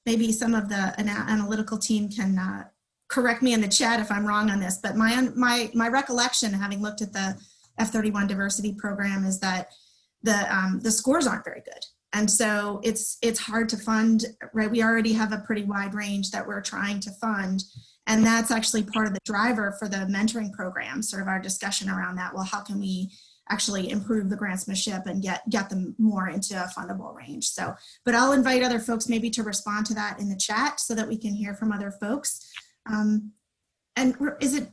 maybe some of the analytical team can correct me in the chat if I'm wrong on this, but my recollection, having looked at the F31 diversity program, is that the scores aren't very good. And so it's hard to fund, right? We already have a pretty wide range that we're trying to fund. And that's actually part of the driver for the mentoring program, sort of our discussion around that. Well, how can we actually improve the grantsmanship and get them more into a fundable range? So, but I'll invite other folks maybe to respond to that in the chat so that we can hear from other folks. And is it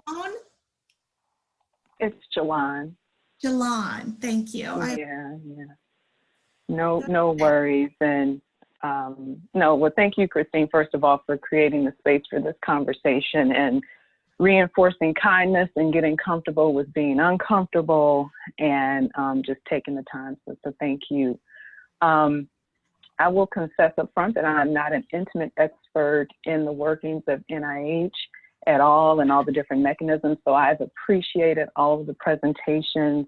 on? It's Jalan. Jalan, thank you. Yeah. No worries. And no, well, thank you, Christine, first of all, for creating the space for this conversation and reinforcing kindness and getting comfortable with being uncomfortable, and just taking the time. So thank you. I will confess up front that I'm not an intimate expert in the workings of NIH, at all and all the different mechanisms. So I've appreciated all of the presentations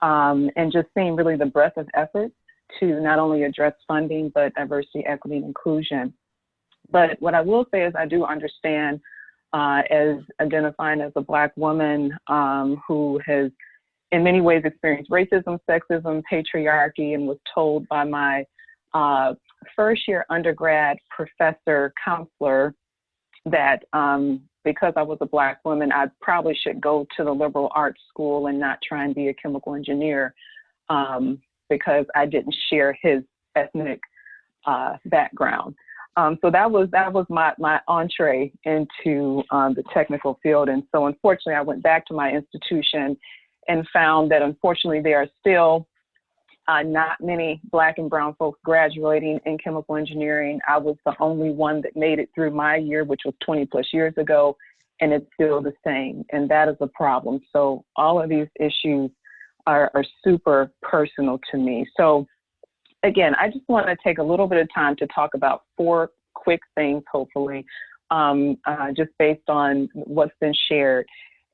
and just seeing really the breadth of effort to not only address funding, but diversity, equity, and inclusion. But what I will say is I do understand as identifying as a Black woman who has in many ways experienced racism, sexism, patriarchy, and was told by my first year undergrad professor counselor that because I was a Black woman, I probably should go to the liberal arts school and not try and be a chemical engineer because I didn't share his ethnic background. So that was my entree into the technical field. And so unfortunately, I went back to my institution and found that unfortunately there are still not many Black and brown folks graduating in chemical engineering. I was the only one that made it through my year, which was 20 plus years ago, and it's still the same. And that is a problem. So all of these issues are super personal to me. So again, I just want to take a little bit of time to talk about 4 quick things, hopefully, just based on what's been shared.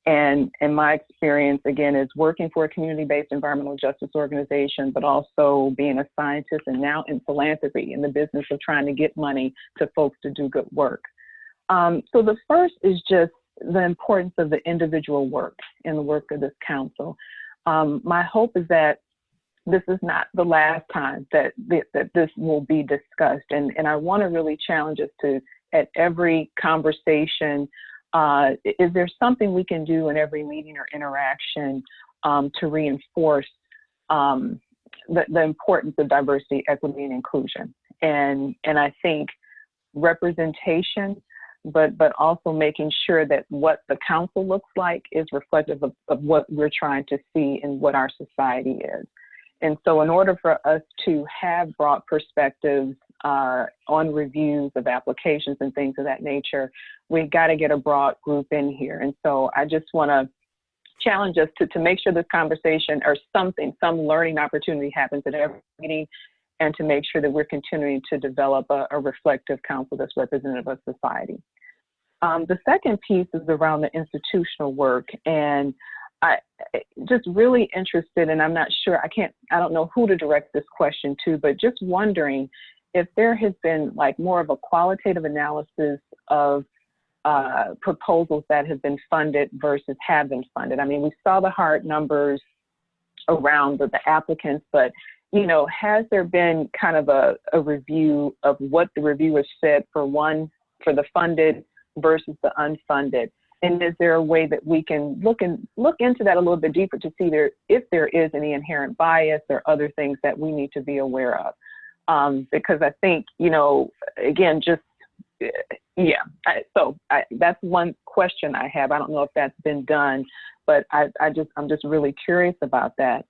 And my experience, again, is working for a community-based environmental justice organization, but also being a scientist and now in philanthropy, in the business of trying to get money to folks to do good work. So the first is just the importance of the individual work and the work of this council. My hope is that this is not the last time that this will be discussed. And I want to really challenge us to, at every conversation, is there something we can do in every meeting or interaction to reinforce the importance of diversity, equity, and inclusion? And I think representation, but also making sure that what the council looks like is reflective of what we're trying to see and what our society is. And so in order for us to have broad perspectives on reviews of applications and things of that nature, we've got to get a broad group in here. And so I just want to challenge us to make sure this conversation or some learning opportunity happens at every meeting, and to make sure that we're continuing to develop a reflective council that's representative of society. The second piece is around the institutional work, and I just really interested, and I'm not sure, I don't know who to direct this question to, but just wondering if there has been like more of a qualitative analysis of proposals that have been funded versus have been funded. I mean, we saw the hard numbers around the applicants, but you know, has there been kind of a review of what the reviewers said for the funded versus the unfunded? And is there a way that we can look into that a little bit deeper to see if there is any inherent bias or other things that we need to be aware of? Because I think, you know, again, just, yeah. That's one question I have. I don't know if that's been done, but I'm just really curious about that.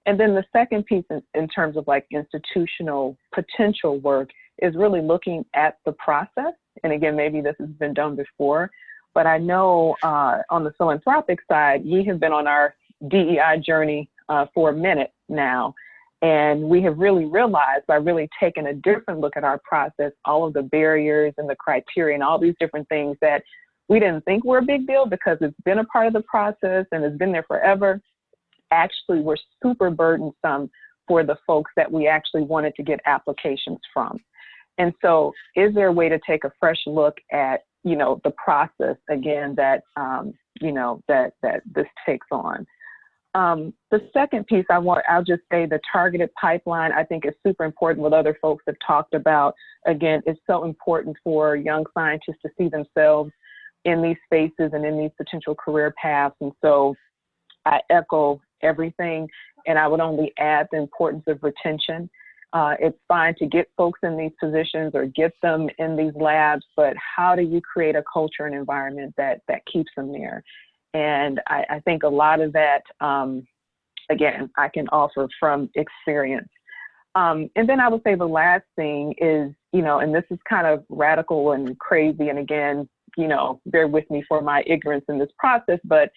And then the second piece in terms of like institutional potential work is really looking at the process. And again, maybe this has been done before, but I know on the philanthropic side, we have been on our DEI journey for a minute now. And we have really realized by really taking a different look at our process, all of the barriers and the criteria and all these different things that we didn't think were a big deal because it's been a part of the process and it's been there forever, actually were super burdensome for the folks that we actually wanted to get applications from. And so is there a way to take a fresh look at, you know, the process again that, you know, that this takes on? The second piece I'll just say the targeted pipeline, I think is super important. What other folks have talked about. Again, it's so important for young scientists to see themselves in these spaces and in these potential career paths. And so I echo everything, and I would only add the importance of retention. It's fine to get folks in these positions or get them in these labs, but how do you create a culture and environment that keeps them there? And I think a lot of that, again, I can offer from experience. And then I would say the last thing is, you know, and this is kind of radical and crazy, and again, you know, bear with me for my ignorance in this process, but,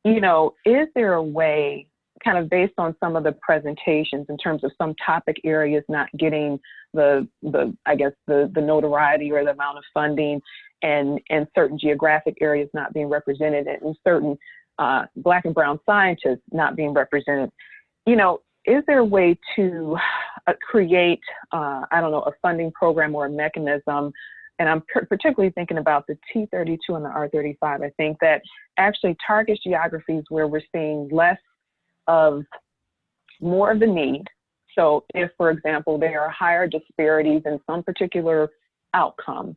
you know, is there a way kind of based on some of the presentations in terms of some topic areas not getting the notoriety or the amount of funding, and certain geographic areas not being represented, and certain Black and brown scientists not being represented. You know, is there a way to create, I don't know, a funding program or a mechanism? And I'm particularly thinking about the T32 and the R35. I think that actually targets geographies where we're seeing more of the need. So if, for example, there are higher disparities in some particular outcome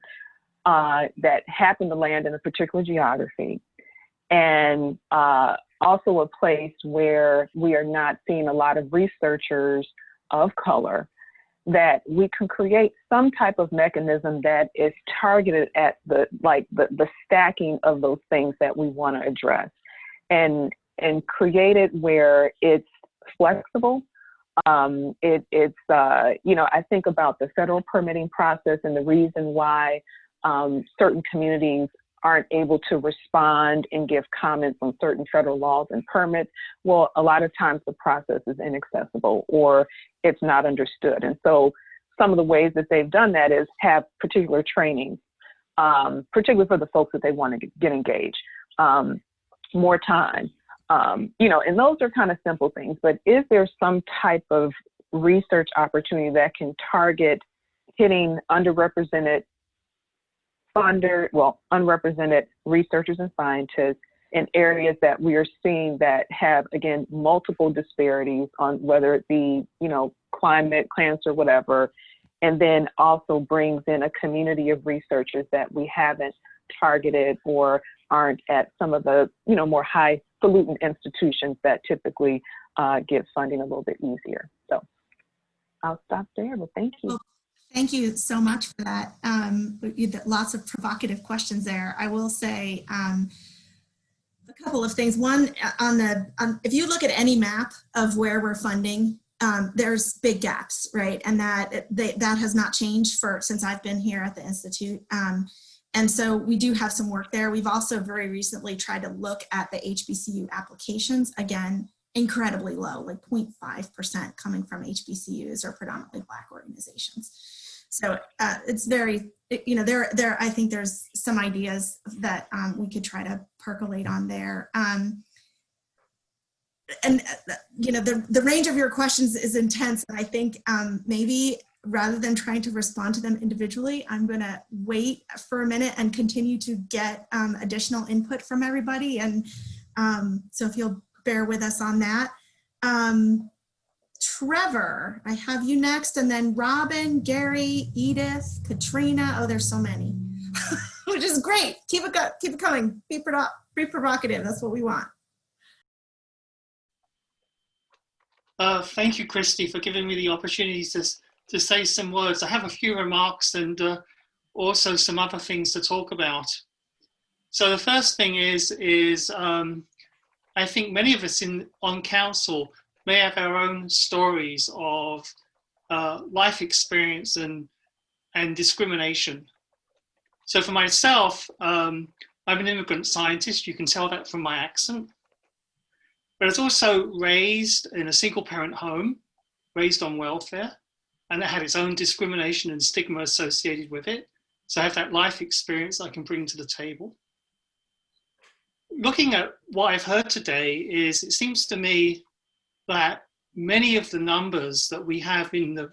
that happen to land in a particular geography, and also a place where we are not seeing a lot of researchers of color, that we can create some type of mechanism that is targeted at the stacking of those things that we want to address, and create it where it's flexible. I think about the federal permitting process and the reason why certain communities aren't able to respond and give comments on certain federal laws and permits. Well, a lot of times the process is inaccessible or it's not understood. And so some of the ways that they've done that is have particular trainings, particularly for the folks that they want to get engaged, more time. And those are kind of simple things, but is there some type of research opportunity that can target hitting unrepresented researchers and scientists in areas that we are seeing that have, again, multiple disparities on whether it be, climate, cancer, whatever, and then also brings in a community of researchers that we haven't targeted or aren't at some of the, more highfalutin institutions that typically give funding a little bit easier. So I'll stop there, but thank you. Well, thank you so much for that. Lots of provocative questions there. I will say a couple of things. One, if you look at any map of where we're funding, there's big gaps, right? And that has not changed since I've been here at the Institute. And so we do have some work there. We've also very recently tried to look at the HBCU applications. Again, incredibly low, like 0.5% coming from HBCUs or predominantly Black organizations. So it's very, I think there's some ideas that we could try to percolate on there. The range of your questions is intense. And I think maybe rather than trying to respond to them individually, I'm going to wait for a minute and continue to get additional input from everybody. And so if you'll bear with us on that. Trevor, I have you next, and then Robin, Gary, Edith, Katrina. Oh, there's so many, which is great. Keep it coming. Be provocative. That's what we want. Thank you, Christy, for giving me the opportunity to say some words. I have a few remarks and also some other things to talk about. So the first thing is I think many of us on council may have our own stories of life experience and discrimination. So for myself, I'm an immigrant scientist. You can tell that from my accent. But I was also raised in a single parent home, raised on welfare, and it had its own discrimination and stigma associated with it. So I have that life experience I can bring to the table. Looking at what I've heard today it seems to me that many of the numbers that we have in the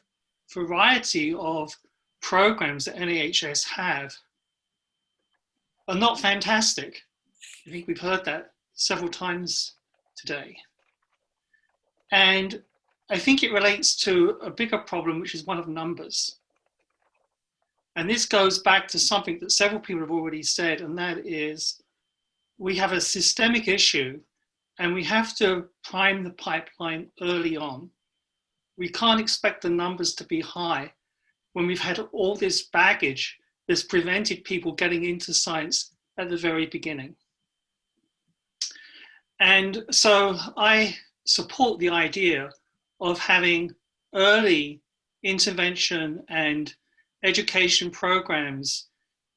variety of programs that NAEHS have are not fantastic. I think we've heard that several times today. And I think it relates to a bigger problem, which is one of numbers. And this goes back to something that several people have already said, and that is we have a systemic issue and we have to prime the pipeline early on. We can't expect the numbers to be high when we've had all this baggage that's prevented people getting into science at the very beginning. And so I support the idea of having early intervention and education programs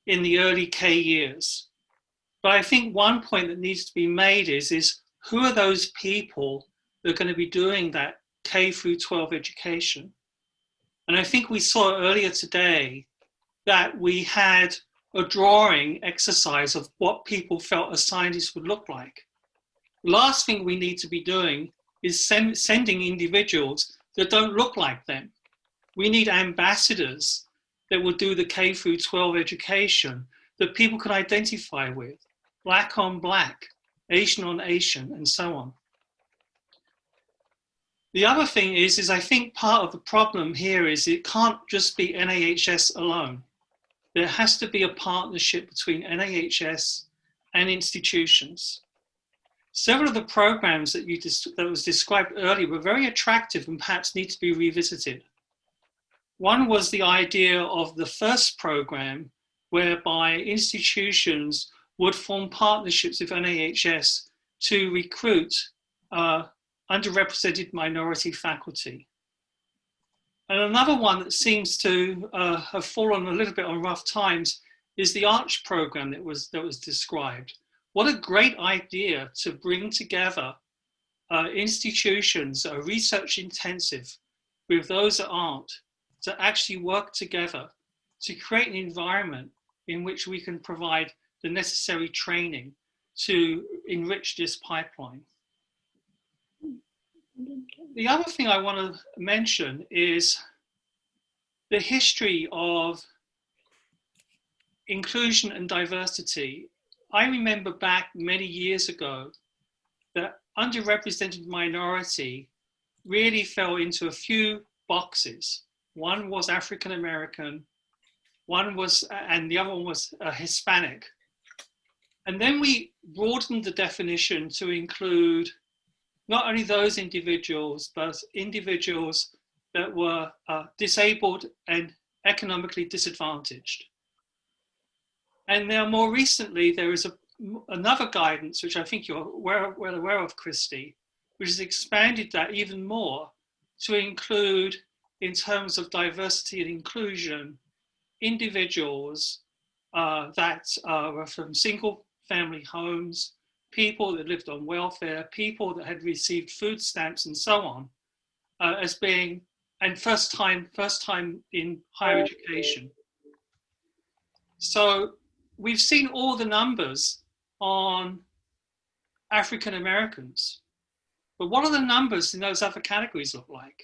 in the early K years. But I think one point that needs to be made is who are those people that are going to be doing that K through 12 education. And I think we saw earlier today that we had a drawing exercise of what people felt a scientist would look like. Last thing we need to be doing is sending individuals that don't look like them. We need ambassadors that will do the K through 12 education that people can identify with, Black on Black, Asian on Asian, and so on. The other thing is I think part of the problem here is it can't just be NAEHS alone. There has to be a partnership between NAEHS and institutions. Several of the programs that was described earlier were very attractive and perhaps need to be revisited. One was the idea of the first program, whereby institutions would form partnerships with NAEHS to recruit underrepresented minority faculty. And another one that seems to have fallen a little bit on rough times is the ARCH program that was described. What a great idea to bring together institutions that are research intensive with those that aren't, to actually work together to create an environment in which we can provide the necessary training to enrich this pipeline. The other thing I want to mention is the history of inclusion and diversity. I remember back many years ago that underrepresented minority really fell into a few boxes. One was African American, and the other one was Hispanic. And then we broadened the definition to include not only those individuals, but individuals that were disabled and economically disadvantaged. And now more recently, there is another guidance, which I think you're well aware of, Christy, which has expanded that even more to include, in terms of diversity and inclusion, individuals that were from single family homes, people that lived on welfare, people that had received food stamps and so on, as being, and first time in higher education. So we've seen all the numbers on African Americans, but what are the numbers in those other categories look like?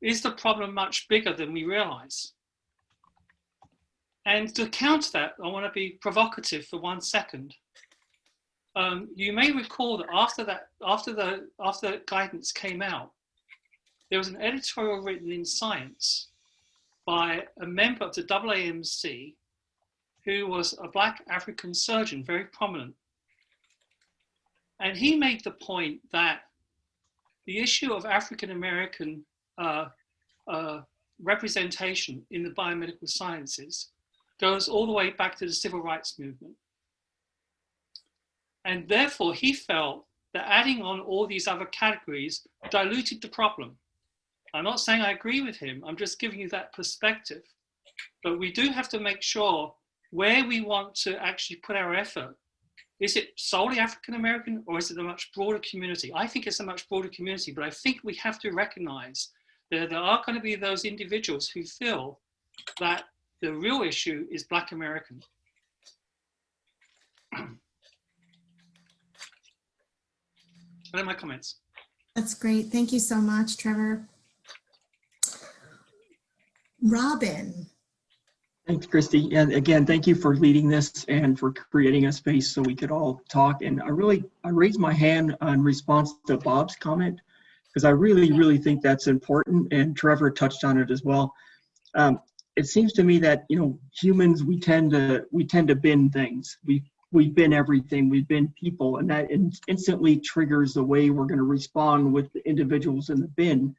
Is the problem much bigger than we realize? And to counter that, I want to be provocative for 1 second. You may recall that after the guidance came out, there was an editorial written in Science by a member of the AAMC who was a Black African surgeon, very prominent. And he made the point that the issue of African American representation in the biomedical sciences goes all the way back to the civil rights movement. And therefore, he felt that adding on all these other categories diluted the problem. I'm not saying I agree with him, I'm just giving you that perspective. But we do have to make sure where we want to actually put our effort. Is it solely African American, or is it a much broader community? I think it's a much broader community, but I think we have to recognize that there are going to be those individuals who feel that the real issue is Black American. Those are my comments. That's great. Thank you so much, Trevor. Robin. Thanks, Christy. And again, thank you for leading this and for creating a space so we could all talk. And I raised my hand in response to Bob's comment, because I really think that's important. And Trevor touched on it as well. It seems to me that, humans, we tend to bin things. We bin everything. We bin people, and that instantly triggers the way we're going to respond with the individuals in the bin.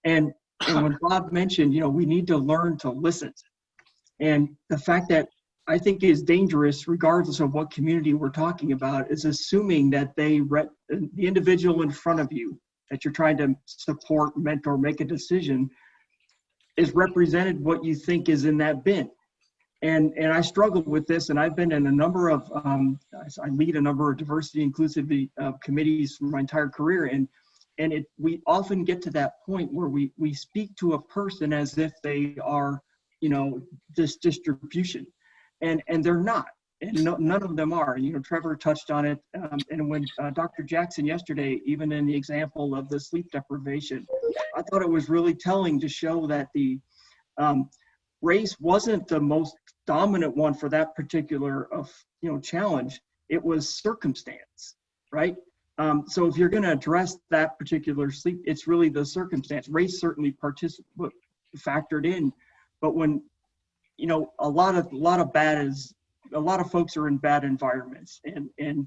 And when Bob mentioned, we need to learn to listen. And the fact that I think is dangerous, regardless of what community we're talking about, is assuming that the individual in front of you that you're trying to support, mentor, make a decision, is represented what you think is in that bin. And I struggle with this, and I've been in a number of, I lead a number of diversity inclusivity committees for my entire career, and we often get to that point where we speak to a person as if they are, you know, this distribution, and they're not. And none of them are. You know, Trevor touched on it, and when Dr. Jackson yesterday, even in the example of the sleep deprivation, I thought it was really telling to show that the race wasn't the most dominant one for that particular challenge. It was circumstance, right? So if you're going to address that particular sleep, it's really the circumstance. Race certainly factored in, but when, you know, a lot of folks are in bad environments, and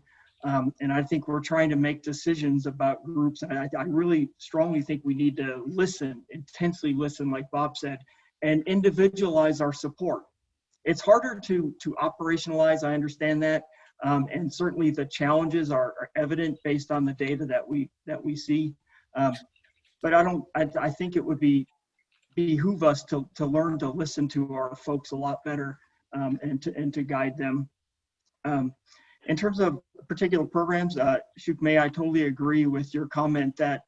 I think we're trying to make decisions about groups, and I really strongly think we need to listen, intensely listen, like Bob said, and individualize our support. It's harder to operationalize, I understand that, and certainly the challenges are evident based on the data that we see, but I think it would behoove us to learn to listen to our folks a lot better, and to guide them. In terms of particular programs, Shukmei, I totally agree with your comment that,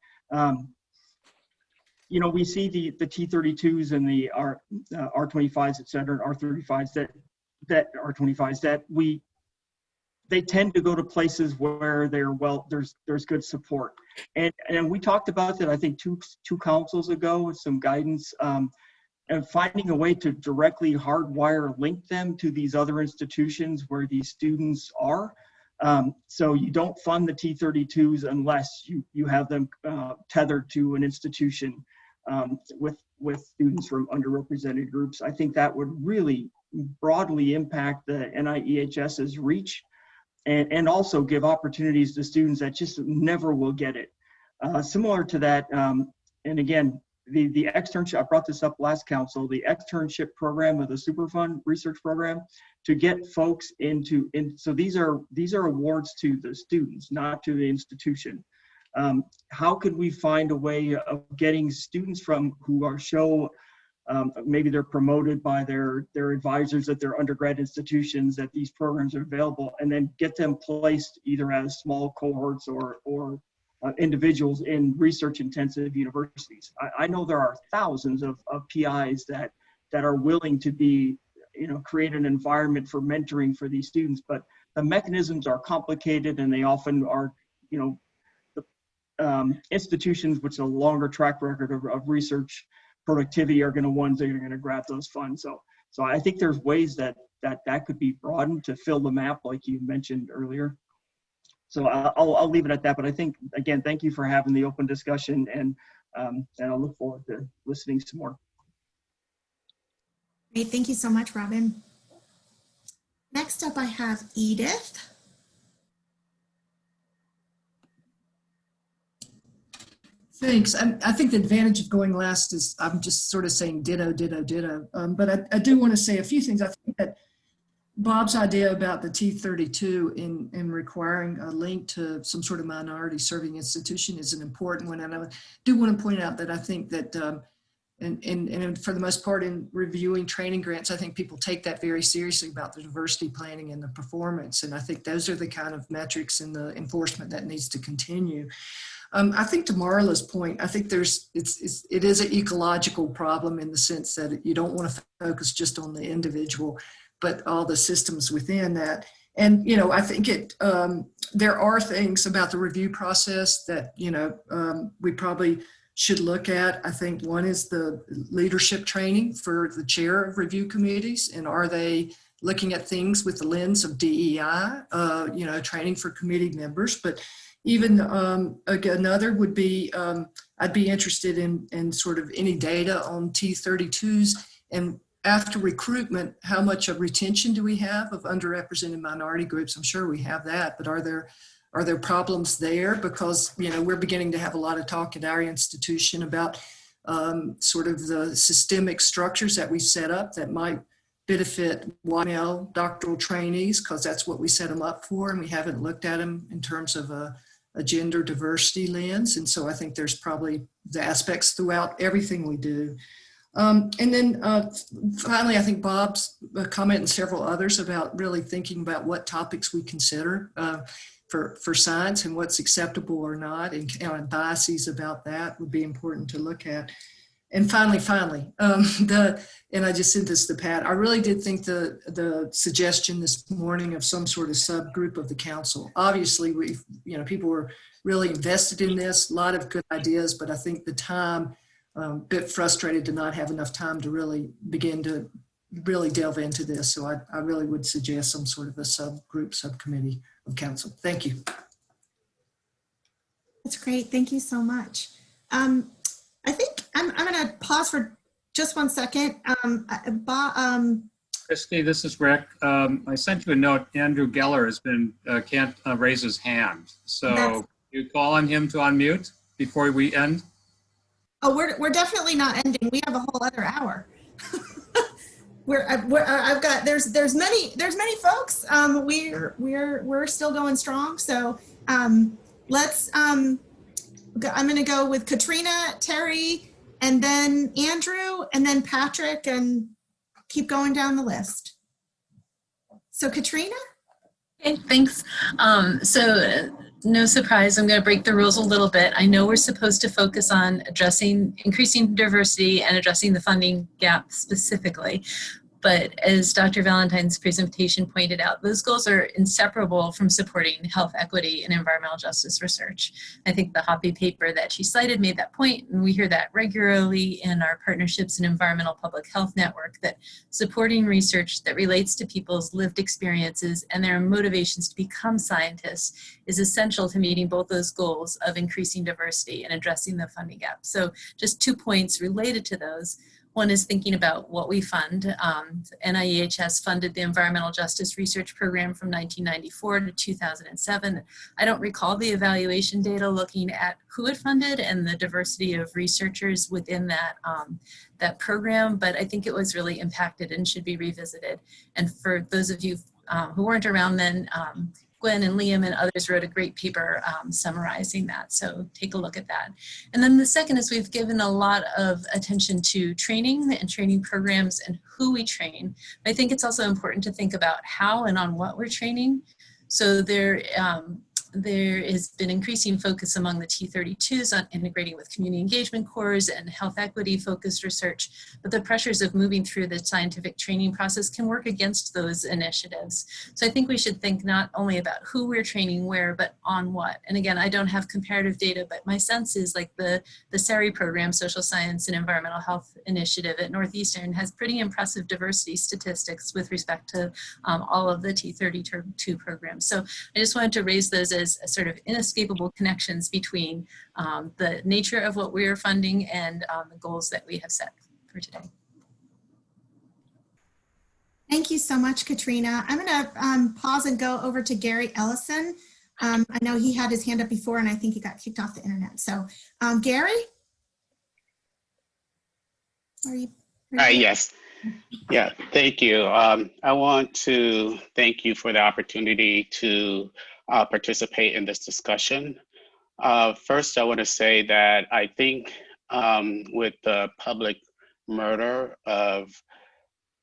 you know, we see the T32s and the R25s, et cetera, R35s that R25s that they tend to go to places where there's good support. And we talked about that, I think, two councils ago with some guidance, and finding a way to directly hardwire link them to these other institutions where these students are. So you don't fund the T32s unless you have them tethered to an institution with students from underrepresented groups. I think that would really broadly impact the NAEHS's reach, and also give opportunities to students that just never will get it. Similar to that, and again, the externship, I brought this up last council, the externship program of the Superfund research program, to get folks so these are awards to the students, not to the institution. How could we find a way of getting students maybe they're promoted by their advisors at their undergrad institutions, that these programs are available, and then get them placed either as small cohorts or individuals in research-intensive universities. I know there are thousands of PIs that are willing to create an environment for mentoring for these students, but the mechanisms are complicated, and they often are, institutions which have a longer track record of research productivity are ones that are going to grab those funds. So I think there's ways that could be broadened to fill the map, like you mentioned earlier. So I'll leave it at that. But I think, again, thank you for having the open discussion, and I'll look forward to listening some more. Great, thank you so much, Robin. Next up, I have Edith. Thanks. I think the advantage of going last is I'm just sort of saying ditto, ditto, ditto. But I do want to say a few things. I think that Bob's idea about the T32 in requiring a link to some sort of minority serving institution is an important one. And I do want to point out that I think that, and for the most part in reviewing training grants, I think people take that very seriously about the diversity planning and the performance. And I think those are the kind of metrics in the enforcement that needs to continue. I think to Marla's point, I think it is an ecological problem in the sense that you don't want to focus just on the individual, but all the systems within that. And, I think there are things about the review process that, we probably should look at. I think one is the leadership training for the chair of review committees. And are they looking at things with the lens of DEI, training for committee members, but even another would be, I'd be interested in sort of any data on T32s, and after recruitment, how much of retention do we have of underrepresented minority groups? I'm sure we have that, but are there problems there? Because, we're beginning to have a lot of talk at our institution about sort of the systemic structures that we set up that might benefit white male doctoral trainees, because that's what we set them up for, and we haven't looked at them in terms of a gender diversity lens. And so I think there's probably the aspects throughout everything we do. And then finally, I think Bob's comment and several others about really thinking about what topics we consider. for science and what's acceptable or not, and biases about that would be important to look at. And finally, and I just sent this to Pat, I really did think the suggestion this morning of some sort of subgroup of the council. Obviously, people were really invested in this, a lot of good ideas, but I think the time, a bit frustrated to not have enough time to really begin to really delve into this. So I really would suggest some sort of a subcommittee of council. Thank you. That's great. Thank you so much. I think I'm going to pause for just 1 second. Christy, this is Rick. I sent you a note. Andrew Geller can't raise his hand. So you call on him to unmute before we end? Oh, we're definitely not ending. We have a whole other hour. I've got there's many folks. We're still going strong. So let's. I'm going to go with Katrina, Terry, and then Andrew, and then Patrick, and keep going down the list. So Katrina? Okay, thanks. No surprise, I'm going to break the rules a little bit. I know we're supposed to focus on increasing diversity and addressing the funding gap specifically. But as Dr. Valentine's presentation pointed out, those goals are inseparable from supporting health equity and environmental justice research. I think the Hoppy paper that she cited made that point, and we hear that regularly in our Partnerships and Environmental Public Health Network, that supporting research that relates to people's lived experiences and their motivations to become scientists is essential to meeting both those goals of increasing diversity and addressing the funding gap. So just 2 points related to those. One is thinking about what we fund. NAEHS funded the Environmental Justice Research Program from 1994 to 2007. I don't recall the evaluation data looking at who it funded and the diversity of researchers within that program, but I think it was really impacted and should be revisited. And for those of you who weren't around then, Gwen and Liam and others wrote a great paper summarizing that, so take a look at that. And then the second is we've given a lot of attention to training and training programs and who we train. I think it's also important to think about how and on what we're training. So there has been increasing focus among the T32s on integrating with community engagement cores and health equity focused research, but the pressures of moving through the scientific training process can work against those initiatives. So I think we should think not only about who we're training where, but on what. And again, I don't have comparative data, but my sense is like the SARI program, Social Science and Environmental Health Initiative at Northeastern, has pretty impressive diversity statistics with respect to all of the T32 programs. So I just wanted to raise those as sort of inescapable connections between the nature of what we're funding and the goals that we have set for today. Thank you so much, Katrina. I'm going to pause and go over to Gary Ellison. I know he had his hand up before and I think he got kicked off the internet. So Gary? Are you yes. Yeah, thank you. I want to thank you for the opportunity to participate in this discussion. First, I want to say that I think with the public murder of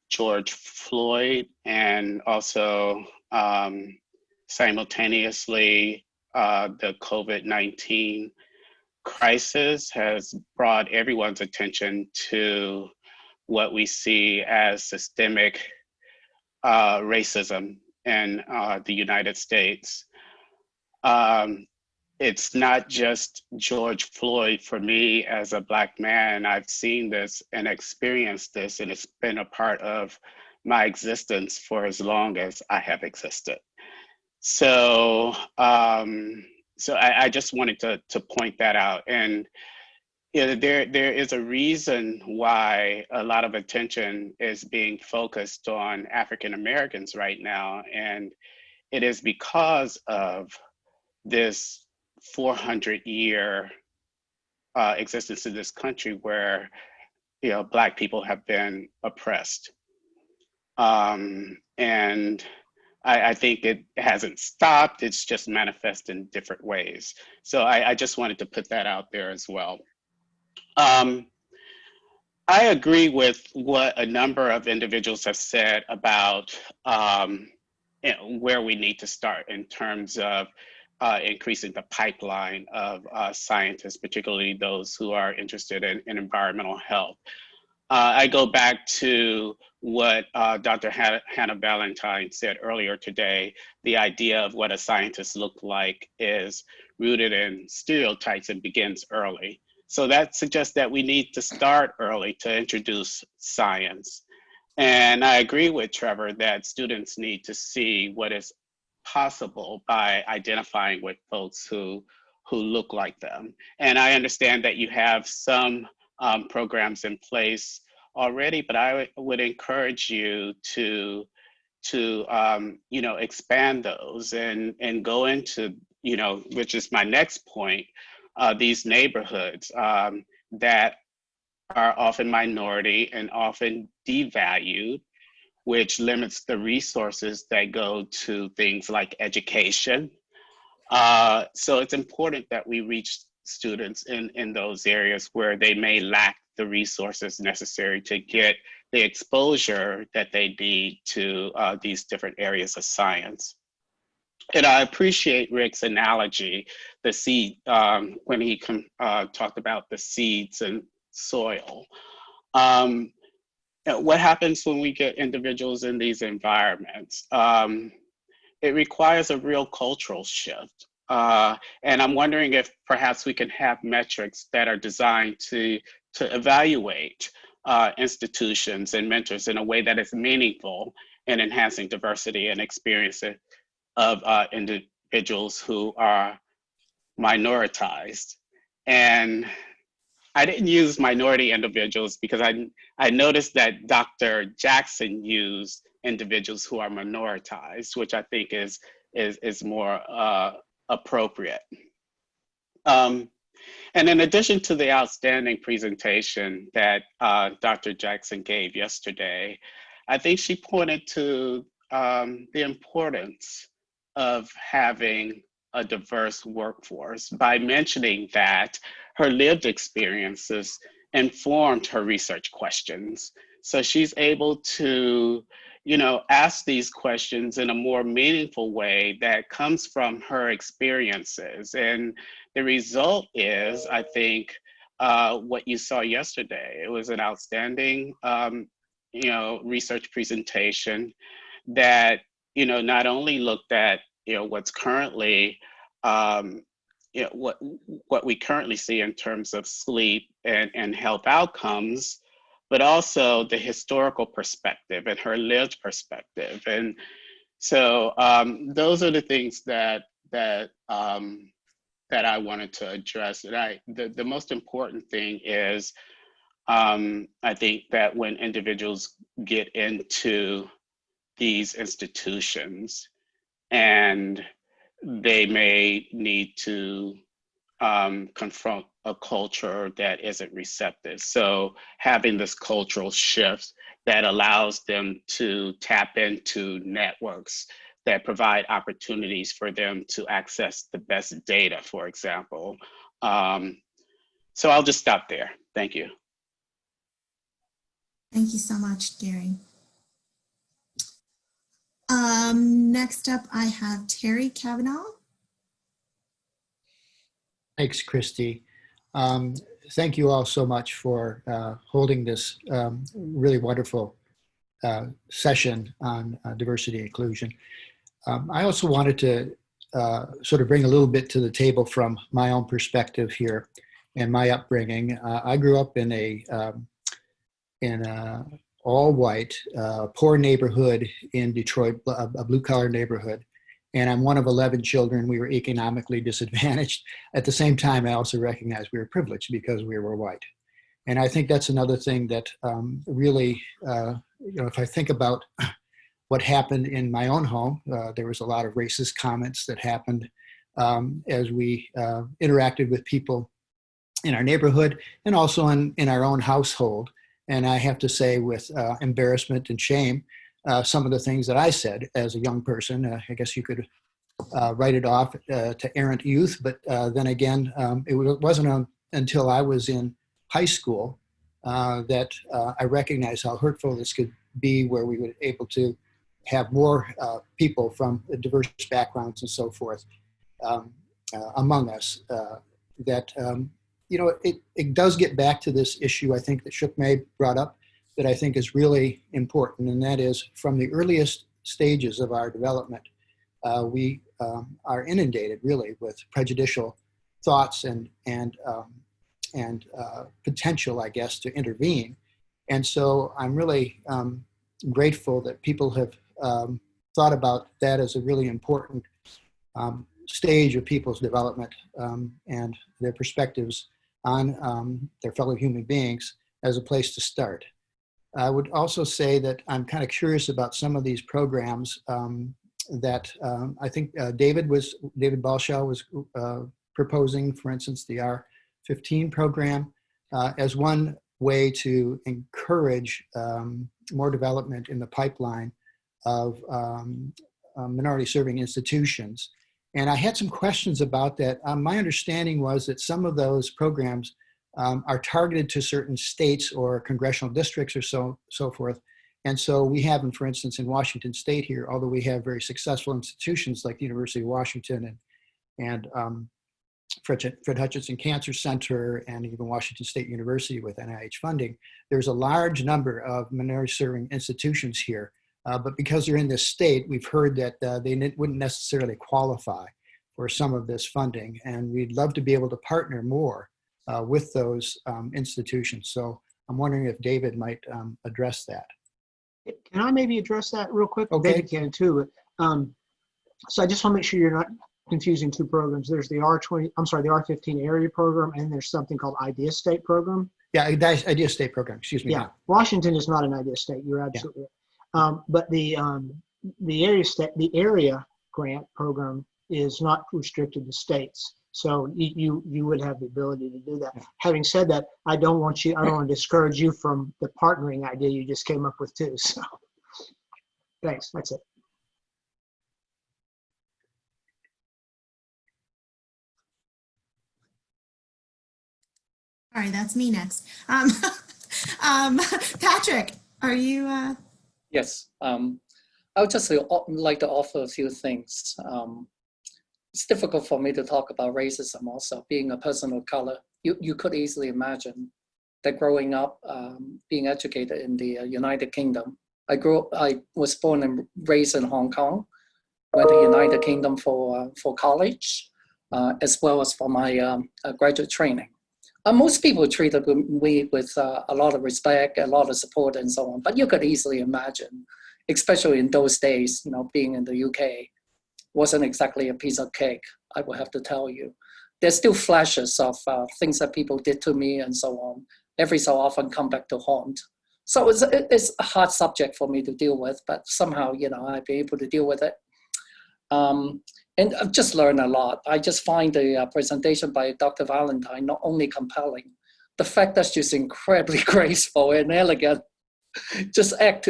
George Floyd and also simultaneously the COVID-19 crisis has brought everyone's attention to what we see as systemic racism in the United States. It's not just George Floyd. For me as a Black man, I've seen this and experienced this, and it's been a part of my existence for as long as I have existed. So, I just wanted to point that out. And you know, there is a reason why a lot of attention is being focused on African Americans right now, and it is because of this 400-year existence in this country where, you know, Black people have been oppressed. And I think it hasn't stopped, it's just manifest in different ways. So I just wanted to put that out there as well. I agree with what a number of individuals have said about you know, where we need to start in terms of increasing the pipeline of scientists, particularly those who are interested in environmental health. I go back to what Dr. Hannah Ballantyne said earlier today. The idea of what a scientist looks like is rooted in stereotypes and begins early. So that suggests that we need to start early to introduce science. And I agree with Trevor that students need to see what is possible by identifying with folks who look like them. And I understand that you have some programs in place already, but I would encourage you to expand those and go into, which is my next point, these neighborhoods that are often minority and often devalued, which limits the resources that go to things like education. So it's important that we reach students in those areas where they may lack the resources necessary to get the exposure that they need to these different areas of science. And I appreciate Rick's analogy, the seed, when he talked about the seeds and soil. What happens when we get individuals in these environments? It requires a real cultural shift. And I'm wondering if perhaps we can have metrics that are designed to evaluate institutions and mentors in a way that is meaningful in enhancing diversity and experiences of individuals who are minoritized. And I didn't use minority individuals because I noticed that Dr. Jackson used individuals who are minoritized, which I think is more appropriate. And in addition to the outstanding presentation that Dr. Jackson gave yesterday, I think she pointed to the importance of having a diverse workforce by mentioning that her lived experiences informed her research questions. So she's able to, ask these questions in a more meaningful way that comes from her experiences. And the result is, I think, what you saw yesterday. It was an outstanding, research presentation that, not only looked at, what's currently, what we currently see in terms of sleep and health outcomes, but also the historical perspective and her lived perspective. And so those are the things that I wanted to address. And the most important thing is, I think that when individuals get into these institutions and they may need to confront a culture that isn't receptive. So having this cultural shift that allows them to tap into networks that provide opportunities for them to access the best data, for example. So I'll just stop there. Thank you. Thank you so much, Gary. Next up, I have Terry Kavanaugh. Thanks, Christy. Thank you all so much for holding this really wonderful session on diversity and inclusion. I also wanted to sort of bring a little bit to the table from my own perspective here and my upbringing. I grew up in a all-white, poor neighborhood in Detroit, a blue-collar neighborhood. And I'm one of 11 children. We were economically disadvantaged. At the same time, I also recognize we were privileged because we were white. And I think that's another thing that really, if I think about what happened in my own home, there was a lot of racist comments that happened as we interacted with people in our neighborhood and also in our own household. And I have to say with embarrassment and shame, some of the things that I said as a young person, I guess you could write it off to errant youth, but then again, it wasn't until I was in high school that I recognized how hurtful this could be, where we were able to have more people from diverse backgrounds and so forth. among us. That it does get back to this issue I think that Shuk May brought up that I think is really important, and that is from the earliest stages of our development, we are inundated really with prejudicial thoughts and potential, I guess, to intervene. And so I'm really grateful that people have thought about that as a really important stage of people's development and their perspectives on their fellow human beings as a place to start. I would also say that I'm kind of curious about some of these programs that I think David Balshaw was proposing, for instance, the R15 program as one way to encourage more development in the pipeline of minority serving institutions. And I had some questions about that. My understanding was that some of those programs are targeted to certain states or congressional districts or so forth. And so we have them, for instance, in Washington State here, although we have very successful institutions like the University of Washington and Fred Hutchinson Cancer Center and even Washington State University with NIH funding, there's a large number of minority serving institutions here. But because they're in this state, we've heard that they wouldn't necessarily qualify for some of this funding. And we'd love to be able to partner more with those institutions. So I'm wondering if David might address that. Can I maybe address that real quick? Okay. David can too. So I just want to make sure you're not confusing two programs. There's the R15 area program, and there's something called Idea State program. Yeah, Idea State program, excuse me. Yeah, Washington is not an Idea State, you're absolutely right. But the area grant program is not restricted to states. So you would have the ability to do that. Yeah. Having said that, I don't want to discourage you from the partnering idea you just came up with too. So thanks, that's it. All right, that's me next. Patrick, are you? Yes, I would just like to offer a few things. It's difficult for me to talk about racism also, being a person of color. You could easily imagine that growing up, being educated in the United Kingdom. I was born and raised in Hong Kong, went to United Kingdom for college, as well as for my graduate training. Most people treated me with a lot of respect, a lot of support and so on, but you could easily imagine, especially in those days, being in the UK, wasn't exactly a piece of cake, I will have to tell you. There's still flashes of things that people did to me and so on. Every so often come back to haunt. So it's a hard subject for me to deal with, but somehow, I've been able to deal with it. And I've just learned a lot. I just find the presentation by Dr. Valentine not only compelling, the fact that she's incredibly graceful and elegant just adds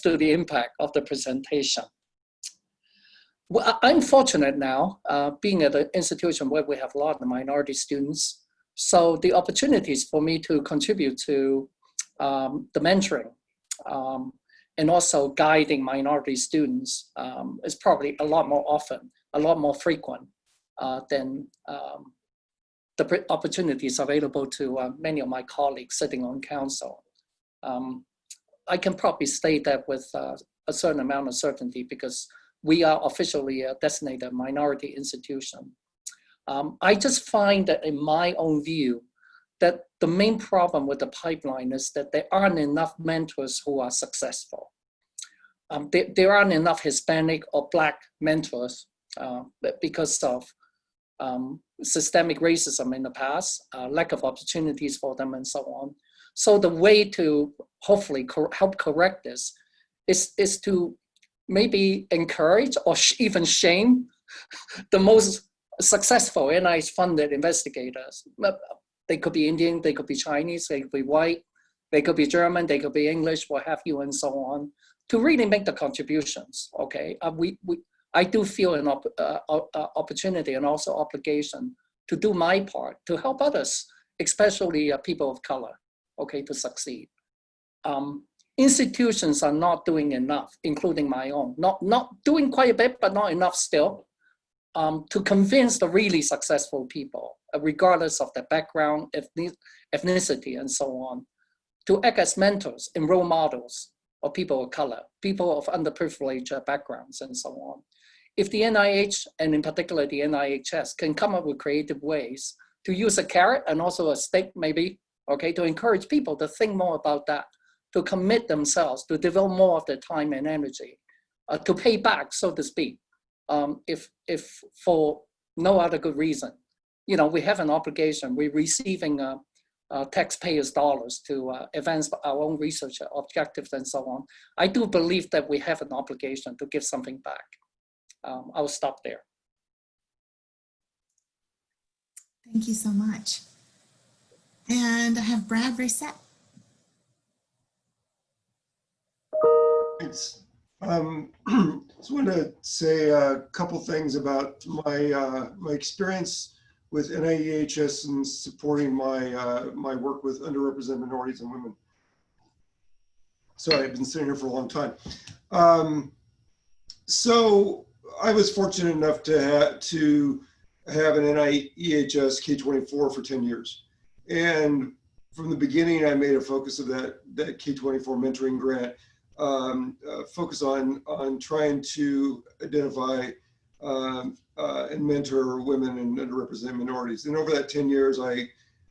to the impact of the presentation. Well, I'm fortunate now, being at an institution where we have a lot of minority students. So the opportunities for me to contribute to the mentoring and also guiding minority students is probably a lot more often, a lot more frequent than the opportunities available to many of my colleagues sitting on council. I can probably state that with a certain amount of certainty because we are officially a designated minority institution. I just find that in my own view, that the main problem with the pipeline is that there aren't enough mentors who are successful. There aren't enough Hispanic or Black mentors because of systemic racism in the past, lack of opportunities for them and so on. So the way to hopefully help correct this is to maybe encourage or even shame the most successful NIH-funded investigators. They could be Indian, they could be Chinese, they could be white, they could be German, they could be English, what have you, and so on, to really make the contributions, okay? I do feel an opportunity and also obligation to do my part to help others, especially people of color, okay, to succeed. Institutions are not doing enough, including my own. Not doing quite a bit, but not enough still. to convince the really successful people, regardless of their background, ethnicity, and so on, to act as mentors and role models of people of color, people of underprivileged backgrounds, and so on. If the NIH, and in particular the NIHS, can come up with creative ways to use a carrot and also a stick maybe, okay, to encourage people to think more about that, to commit themselves, to devote more of their time and energy, to pay back, so to speak, if for no other good reason. You know, we have an obligation, we're receiving taxpayers' dollars to advance our own research objectives and so on. I do believe that we have an obligation to give something back. I'll stop there. Thank you so much. And I have Brad Reset. Thanks. Just wanted to say a couple things about my my experience with NAEHS and supporting my my work with underrepresented minorities and women. Sorry, I've been sitting here for a long time. So I was fortunate enough to have an NAEHS K-24 for 10 years. And from the beginning, I made a focus of that K-24 mentoring grant, focus on trying to identify and mentor women and underrepresented minorities. And over that 10 years, I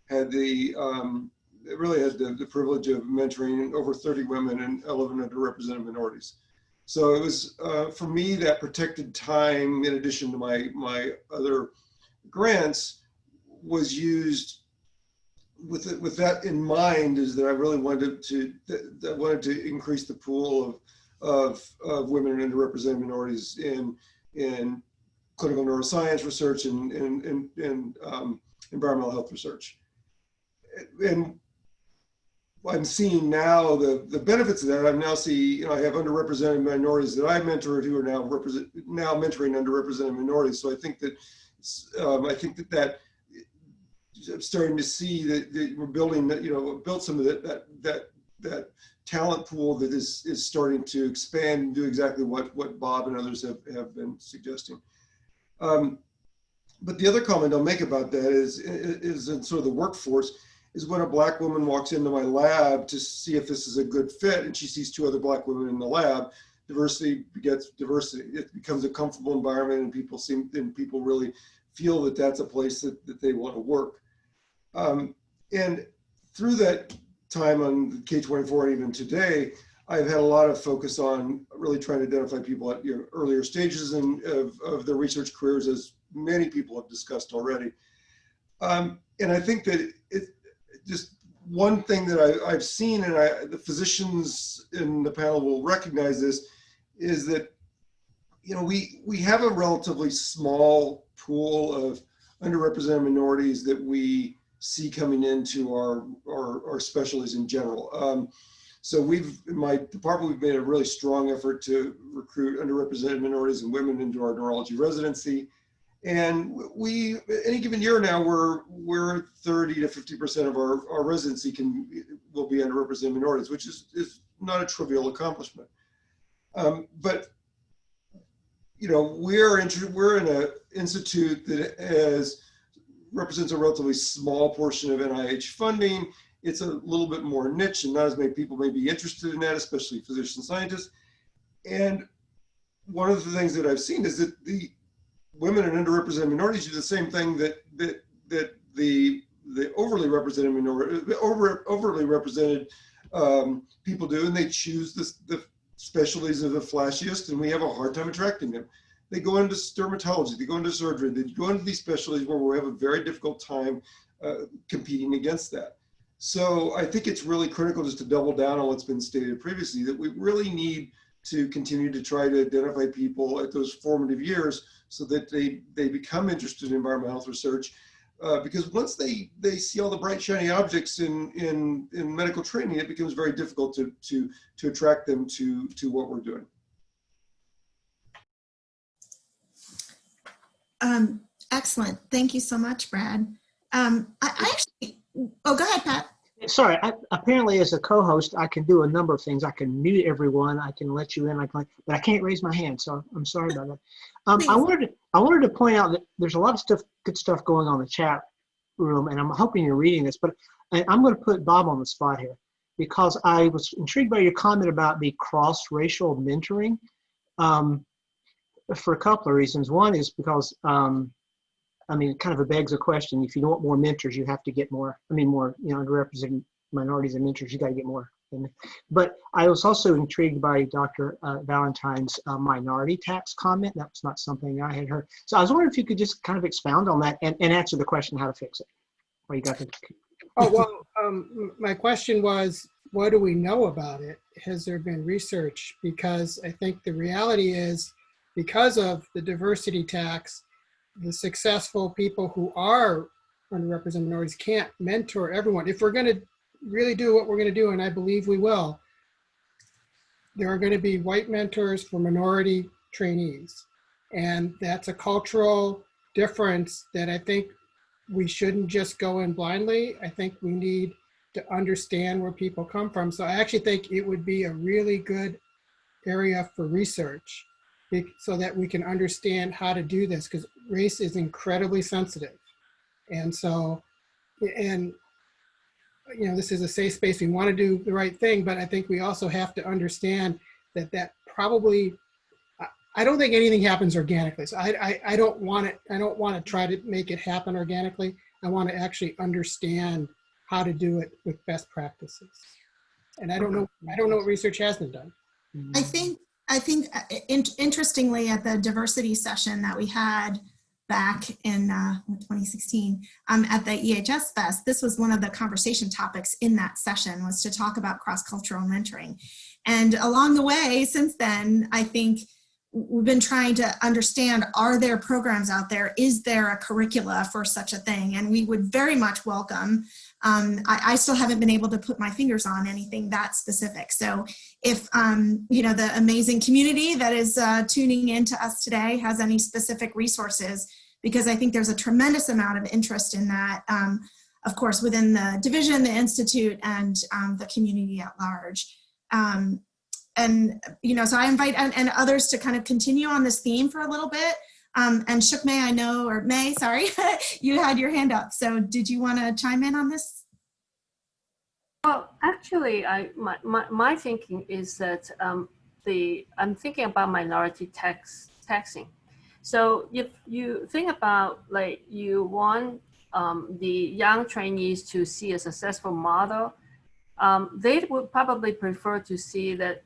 had really had the privilege of mentoring over 30 women and 11 underrepresented minorities. So it was, for me, that protected time, in addition to my other grants, was used with that in mind, is that I really wanted to increase the pool of women and underrepresented minorities in clinical neuroscience research and environmental health research. And I'm seeing now the benefits of that. I now see, you know, I have underrepresented minorities that I mentored who are now mentoring underrepresented minorities. So I think that I'm starting to see that we're building, built some of that talent pool that is starting to expand and do exactly what Bob and others have been suggesting. But the other comment I'll make about that is in sort of the workforce, is when a Black woman walks into my lab to see if this is a good fit, and she sees two other Black women in the lab, diversity begets diversity. It becomes a comfortable environment, and people really feel that that's a place that they want to work. And through that time on K-24 and even today, I've had a lot of focus on really trying to identify people at earlier stages of their research careers, as many people have discussed already. And I think that just one thing that I've seen, and the physicians in the panel will recognize this, is that we have a relatively small pool of underrepresented minorities that we see coming into our specialties in general. So in my department, we've made a really strong effort to recruit underrepresented minorities and women into our neurology residency. And any given year now, we're 30 to 50% of our residency will be underrepresented minorities, which is not a trivial accomplishment. But we're in an institute that represents a relatively small portion of NIH funding. It's a little bit more niche, and not as many people may be interested in that, especially physician scientists. And one of the things that I've seen is that the women and underrepresented minorities do the same thing that the overly represented people do, and they choose the specialties of the flashiest, and we have a hard time attracting them. They go into dermatology, they go into surgery, they go into these specialties where we have a very difficult time competing against that. So I think it's really critical just to double down on what's been stated previously, that we really need to continue to try to identify people at those formative years so that they become interested in environmental health research. Because once they see all the bright, shiny objects in medical training, it becomes very difficult to attract them to what we're doing. Excellent. Thank you so much, Brad. I actually, go ahead, Pat. Sorry, apparently as a co-host, I can do a number of things. I can mute everyone, I can let you in, but I can't raise my hand, so I'm sorry about that. I I wanted to point out that there's a lot of stuff, good stuff going on in the chat room, and I'm hoping you're reading this, but I'm going to put Bob on the spot here because I was intrigued by your comment about the cross-racial mentoring for a couple of reasons. One is because, I mean, it kind of begs a question. If you want more mentors, you have to get more, more, underrepresented minorities and mentors, you got to get more. But I was also intrigued by Dr. Valentine's minority tax comment. That was not something I had heard. So I was wondering if you could just kind of expound on that and answer the question how to fix it. Well, you got the. Oh, well, my question was, what do we know about it? Has there been research? Because I think the reality is, because of the diversity tax, the successful people who are underrepresented minorities can't mentor everyone. If we're going to really do what we're going to do, and I believe we will, there are going to be white mentors for minority trainees. And that's a cultural difference that I think we shouldn't just go in blindly. I think we need to understand where people come from. So I actually think it would be a really good area for research so that we can understand how to do this, because race is incredibly sensitive. And so, this is a safe space. We want to do the right thing, but I think we also have to understand that probably, I don't think anything happens organically. So I don't want it. I don't want to try to make it happen organically. I want to actually understand how to do it with best practices. And I don't know what research has been done. I think interestingly, at the diversity session that we had back in 2016 at the EHS Fest, this was one of the conversation topics in that session, was to talk about cross-cultural mentoring. And along the way, since then, I think we've been trying to understand, are there programs out there? Is there a curricula for such a thing? And we would very much welcome, I still haven't been able to put my fingers on anything that specific. So if, the amazing community that is tuning in to us today has any specific resources, because I think there's a tremendous amount of interest in that, of course, within the division, the Institute, and the community at large. So I invite and others to kind of continue on this theme for a little bit. And Shukmay, I know, or May, sorry, you had your hand up. So did you want to chime in on this? Well, actually, my thinking is that I'm thinking about minority taxing. So if you think about, like, you want the young trainees to see a successful model, they would probably prefer to see that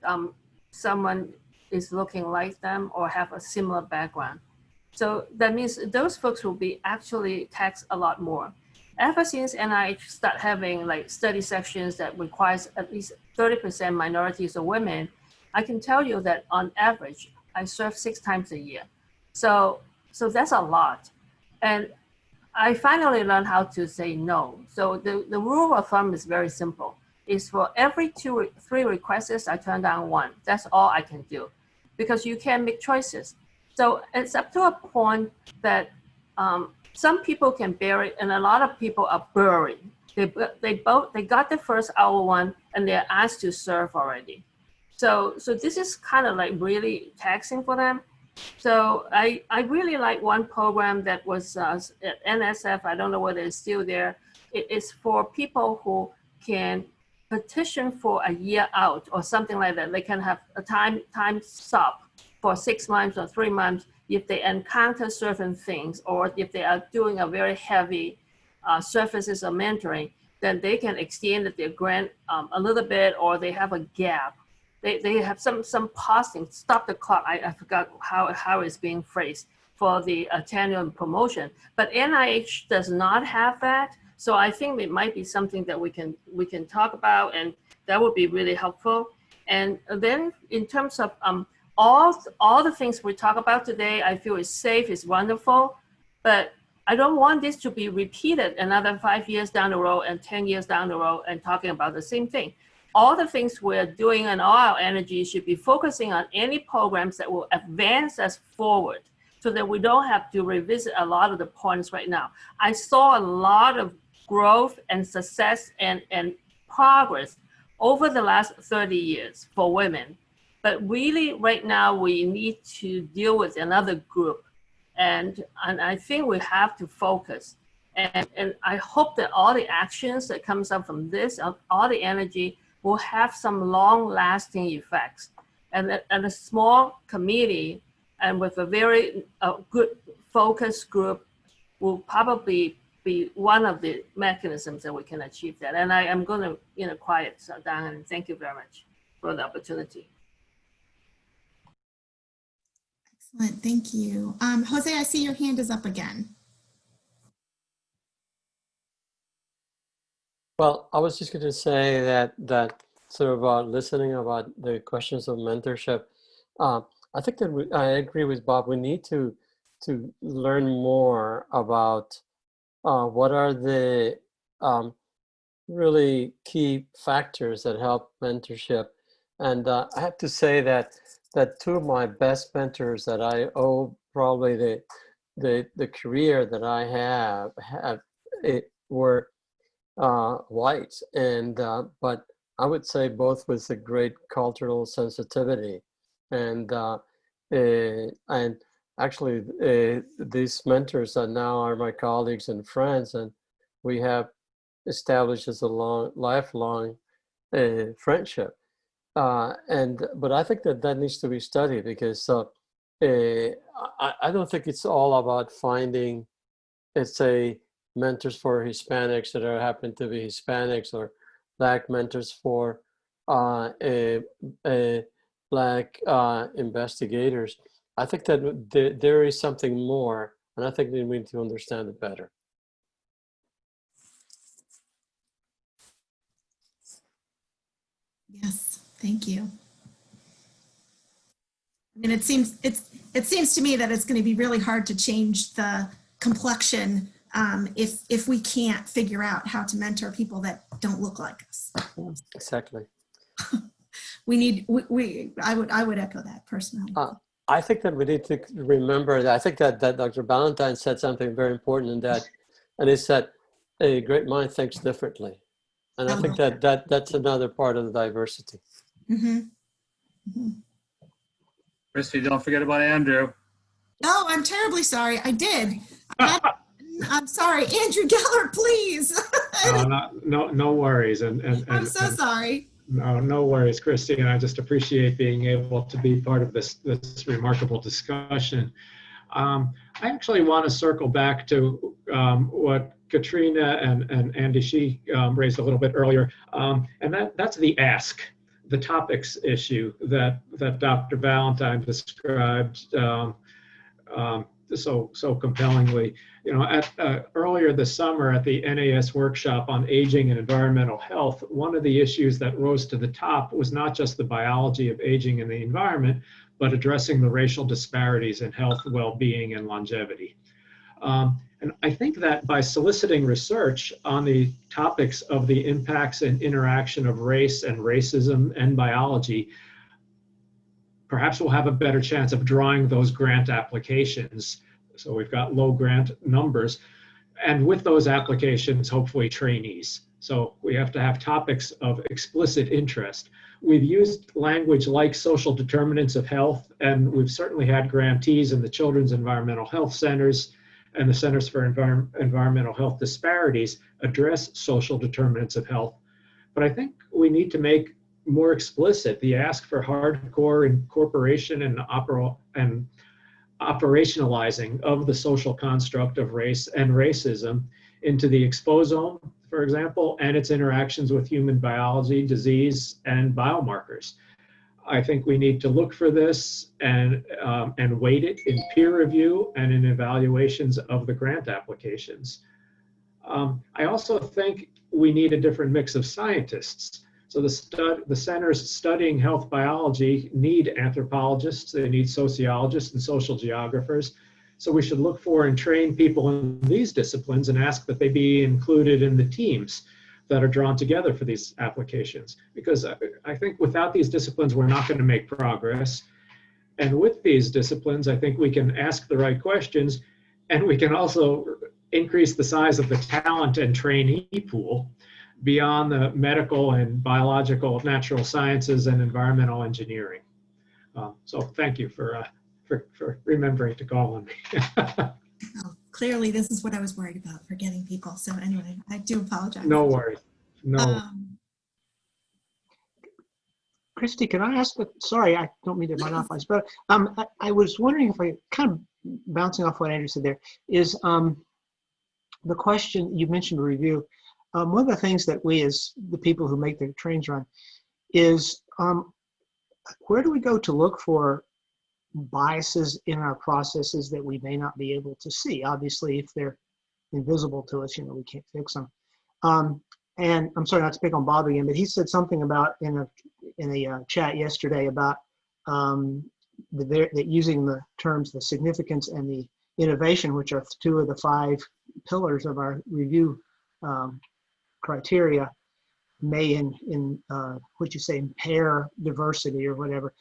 someone is looking like them or have a similar background. So that means those folks will be actually taxed a lot more. Ever since NIH started having like study sections that requires at least 30% minorities or women, I can tell you that on average, I serve 6 times a year. So that's a lot. And I finally learned how to say no. So the rule of thumb is very simple. Is for every 2 or 3 requests, I turn down 1. That's all I can do, because you can make choices. So it's up to a point that some people can bear it, and a lot of people are buried. They got the first hour one, and they're asked to serve already. So this is kind of like really taxing for them. So I really like one program that was at NSF. I don't know whether it's still there. It is for people who can petition for a year out or something like that. They can have a time stop for 6 months or 3 months if they encounter certain things, or if they are doing a very heavy services or mentoring, then they can extend their grant a little bit, or they have a gap. They have some pausing, stop the clock. I forgot how it's being phrased for the tenure and promotion. But NIH does not have that. So I think it might be something that we can talk about, and that would be really helpful. And then in terms of all the things we talk about today, I feel is safe, is wonderful, but I don't want this to be repeated another 5 years down the road and 10 years down the road and talking about the same thing. All the things we're doing and all our energy should be focusing on any programs that will advance us forward, so that we don't have to revisit a lot of the points right now. I saw a lot of growth and success and progress over the last 30 years for women. But really right now we need to deal with another group. And I think we have to focus. And I hope that all the actions that comes up from this, all the energy will have some long-lasting effects. And a small committee and with a very good focus group will probably be one of the mechanisms that we can achieve that. And I am going to quiet down and thank you very much for the opportunity. Excellent, thank you. Jose, I see your hand is up again. Well, I was just going to say that sort of listening about the questions of mentorship. I think that I agree with Bob. We need to learn more about what are the really key factors that help mentorship. And I have to say that two of my best mentors that I owe probably the career that I have were white, and but I would say both with a great cultural sensitivity, and actually these mentors that now are my colleagues and friends, and we have established as a lifelong friendship. But I think that needs to be studied, because I don't think it's all about finding, let's say, mentors for Hispanics that happen to be Hispanics, or Black mentors for Black investigators. I think that there is something more, and I think we need to understand it better. Yes, thank you. I mean, it seems to me that it's going to be really hard to change the complexion if we can't figure out how to mentor people that don't look like us. Exactly. I would echo that personally. I think that we need to remember that. I think that Dr. Ballantyne said something very important in that, and it's that a great mind thinks differently. And I think that's another part of the diversity. Mm-hmm. Mm-hmm. Christy, don't forget about Andrew. No, I'm terribly sorry. I did. I'm sorry. Andrew Geller, please. No worries. And I'm so sorry. No worries, Christy. And I just appreciate being able to be part of this remarkable discussion. I actually want to circle back to what Katrina and Andy Shih raised a little bit earlier, and that's the ask, the topics issue that Dr. Ballantyne described so compellingly. You know, earlier this summer at the NAEHS workshop on aging and environmental health, one of the issues that rose to the top was not just the biology of aging and the environment, but addressing the racial disparities in health, well-being, and longevity. And I think that by soliciting research on the topics of the impacts and interaction of race and racism and biology, perhaps we'll have a better chance of drawing those grant applications. So we've got low grant numbers, and with those applications, hopefully trainees. So we have to have topics of explicit interest. We've used language like social determinants of health, and we've certainly had grantees in the Children's Environmental Health Centers and the Centers for Environmental Health Disparities address social determinants of health. But I think we need to make more explicit the ask for hardcore incorporation and operationalizing of the social construct of race and racism into the exposome, for example, and its interactions with human biology, disease, and biomarkers. I think we need to look for this and weight it in peer review and in evaluations of the grant applications. I also think we need a different mix of scientists. So the centers studying health biology need anthropologists, they need sociologists and social geographers. So we should look for and train people in these disciplines and ask that they be included in the teams that are drawn together for these applications. Because I think without these disciplines, we're not going to make progress. And with these disciplines, I think we can ask the right questions, and we can also increase the size of the talent and trainee pool beyond the medical and biological, natural sciences, and environmental engineering. So thank you for for remembering to call on me. Oh, clearly, this is what I was worried about, forgetting people. So anyway, I do apologize. No worries. No. Christy, can I ask, sorry, I don't mean to monopolize, but I was wondering if I kind of bouncing off what Andrew said there is the question you mentioned review. One of the things that we as the people who make the trains run is where do we go to look for biases in our processes that we may not be able to see? Obviously, if they're invisible to us, we can't fix them. And I'm sorry not to pick on Bob again, but he said something about in a chat yesterday about that using the terms the significance and the innovation, which are two of the 5 pillars of our review criteria, may what you say impair diversity or whatever.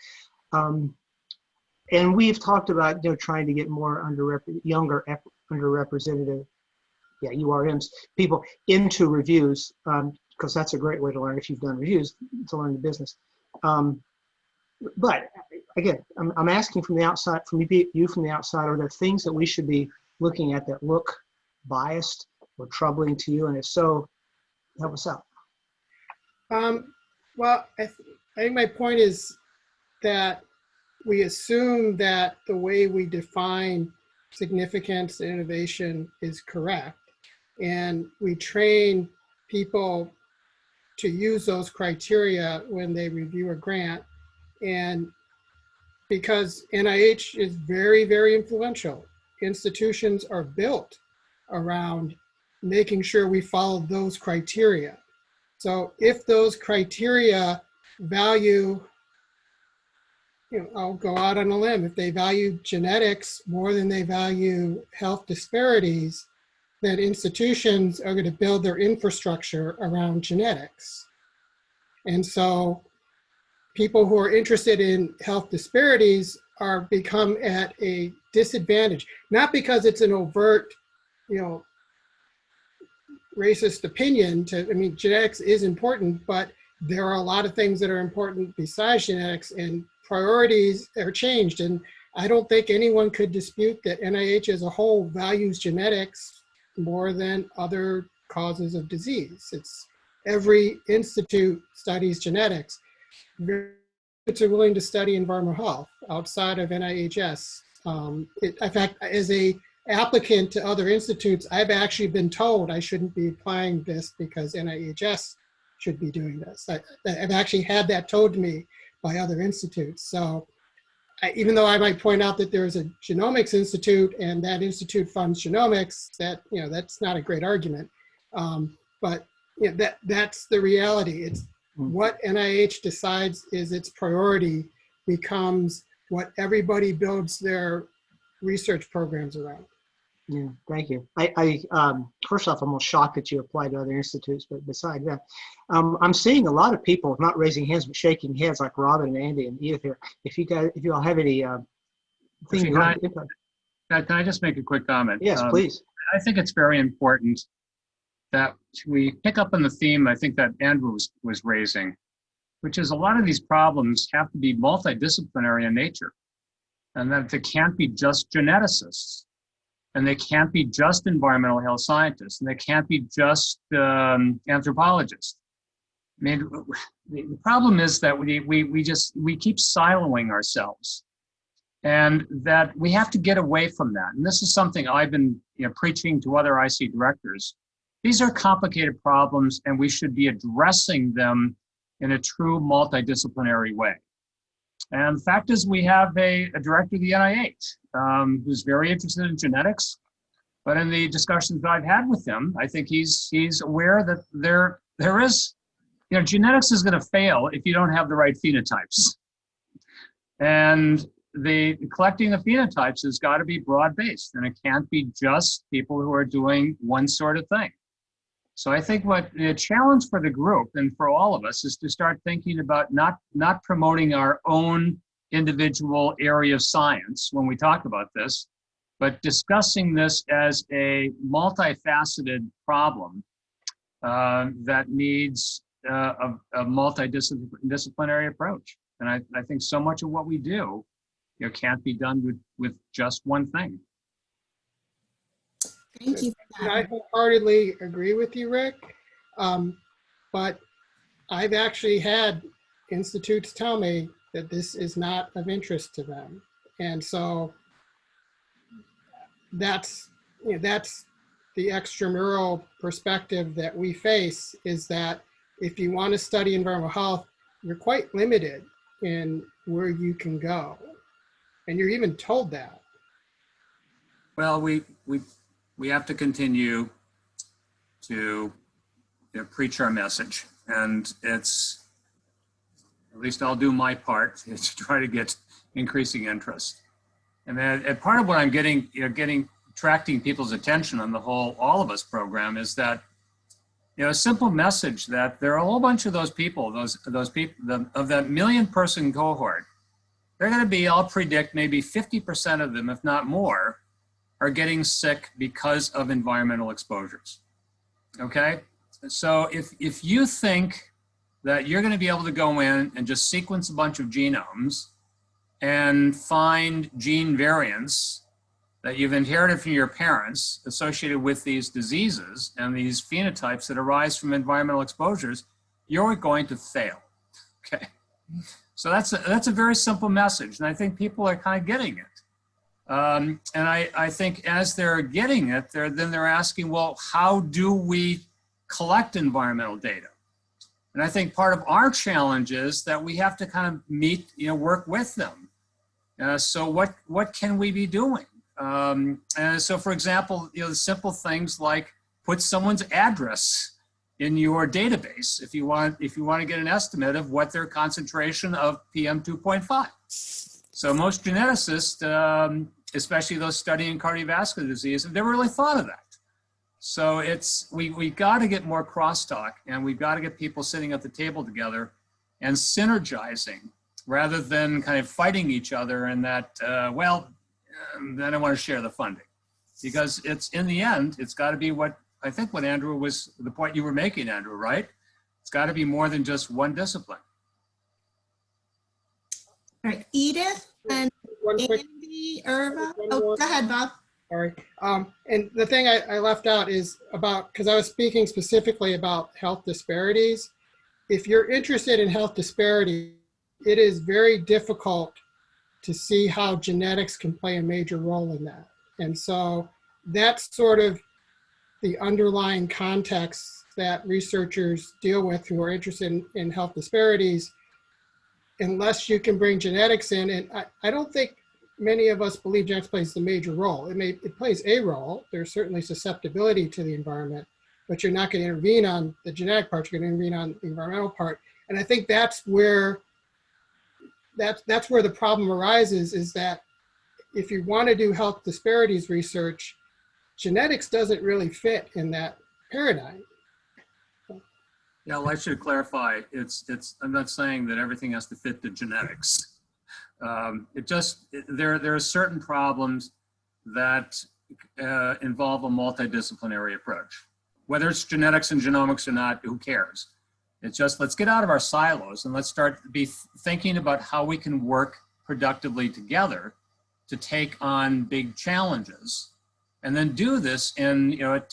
And we've talked about trying to get more younger underrepresented URMs people into reviews, because that's a great way to learn if you've done reviews, to learn the business. But again, I'm asking from the outside, from you from the outside, are there things that we should be looking at that look biased or troubling to you? And if so, help us out. Well, I think my point is that we assume that the way we define significance and innovation is correct. And we train people to use those criteria when they review a grant. And because NIH is very, very influential, institutions are built around making sure we follow those criteria. So if those criteria value, I'll go out on a limb, if they value genetics more than they value health disparities, then institutions are going to build their infrastructure around genetics. And so people who are interested in health disparities become at a disadvantage, not because it's an overt, racist opinion genetics is important, but there are a lot of things that are important besides genetics, and priorities are changed. And I don't think anyone could dispute that NIH as a whole values genetics more than other causes of disease. Every institute studies genetics. Institutes are willing to study environmental health outside of NIHS. In fact, as a applicant to other institutes, I've actually been told I shouldn't be applying this because NIHS should be doing this. I've actually had that told to me by other institutes. So even though I might point out that there's a genomics institute and that institute funds genomics, that's not a great argument. But that's the reality. It's what NIH decides is its priority becomes what everybody builds their research programs around. Yeah, thank you. I first off, I'm almost shocked that you applied to other institutes, but besides that, I'm seeing a lot of people not raising hands but shaking heads, like Robin and Andy and Edith here. If you all have any things you want to can I just make a quick comment? Yes, please. I think it's very important that we pick up on the theme I think that Andrew was raising, which is a lot of these problems have to be multidisciplinary in nature, and that they can't be just geneticists. And they can't be just environmental health scientists, and they can't be just anthropologists. The problem is that we keep siloing ourselves, and that we have to get away from that. And this is something I've been preaching to other IC directors. These are complicated problems, and we should be addressing them in a true multidisciplinary way. And the fact is, we have a director of the NIH who's very interested in genetics, but in the discussions that I've had with him, I think he's aware that there is, genetics is going to fail if you don't have the right phenotypes. And the collecting of phenotypes has got to be broad-based, and it can't be just people who are doing one sort of thing. So I think what the challenge for the group and for all of us is to start thinking about not promoting our own individual area of science when we talk about this, but discussing this as a multifaceted problem that needs a multidisciplinary approach. And I think so much of what we do can't be done with just one thing. Thank you for And that. I wholeheartedly agree with you, Rick. But I've actually had institutes tell me that this is not of interest to them. And so that's the extramural perspective that we face, is that if you want to study environmental health, you're quite limited in where you can go. And you're even told that. Well, we have to continue to preach our message, and it's, at least I'll do my part to try to get increasing interest. And part of what I'm attracting people's attention on the whole All of Us program is that, a simple message that there are a whole bunch of those people, those people of that 1 million person cohort. They're going to be, I'll predict, maybe 50% of them, if not more, are getting sick because of environmental exposures. Okay, so if you think that you're going to be able to go in and just sequence a bunch of genomes and find gene variants that you've inherited from your parents associated with these diseases and these phenotypes that arise from environmental exposures, you're going to fail. Okay, so that's a very simple message, and I think people are kind of getting it. And I think as they're getting it, they're asking, well, how do we collect environmental data? And I think part of our challenge is that we have to kind of work with them. So what can we be doing? And so, for example, the simple things like put someone's address in your database if you want to get an estimate of what their concentration of PM 2.5. So most geneticists, especially those studying cardiovascular disease, have never really thought of that. So we got to get more crosstalk, and we've got to get people sitting at the table together and synergizing rather than kind of fighting each other and that, then I want to share the funding. Because it's, in the end, it's got to be what Andrew was, the point you were making, Andrew, right? It's got to be more than just one discipline. All right, Edith and Andy, Irva. Oh, go ahead, Bob. Sorry. And the thing I left out is about, because I was speaking specifically about health disparities. If you're interested in health disparity, it is very difficult to see how genetics can play a major role in that. And so that's sort of the underlying context that researchers deal with who are interested in health disparities, unless you can bring genetics in. And I don't think many of us believe genetics plays a major role. It plays a role. There's certainly susceptibility to the environment, but you're not going to intervene on the genetic part, you're going to intervene on the environmental part. And I think that's where the problem arises, is that if you want to do health disparities research, genetics doesn't really fit in that paradigm. Yeah, well, I should clarify. I'm not saying that everything has to fit the genetics. There are certain problems that involve a multidisciplinary approach. Whether it's genetics and genomics or not, who cares? It's just, let's get out of our silos and let's start thinking about how we can work productively together to take on big challenges, and then do this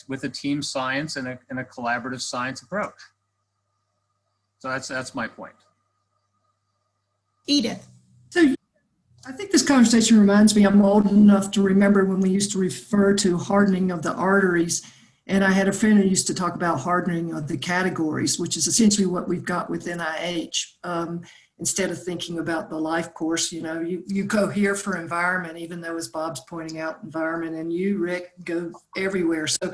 with a team science and a collaborative science approach. So that's my point. Edith. So I think this conversation reminds me, I'm old enough to remember when we used to refer to hardening of the arteries. And I had a friend who used to talk about hardening of the categories, which is essentially what we've got with NIH. Instead of thinking about the life course, you go here for environment, even though, as Bob's pointing out, environment, and you, Rick, go everywhere. So,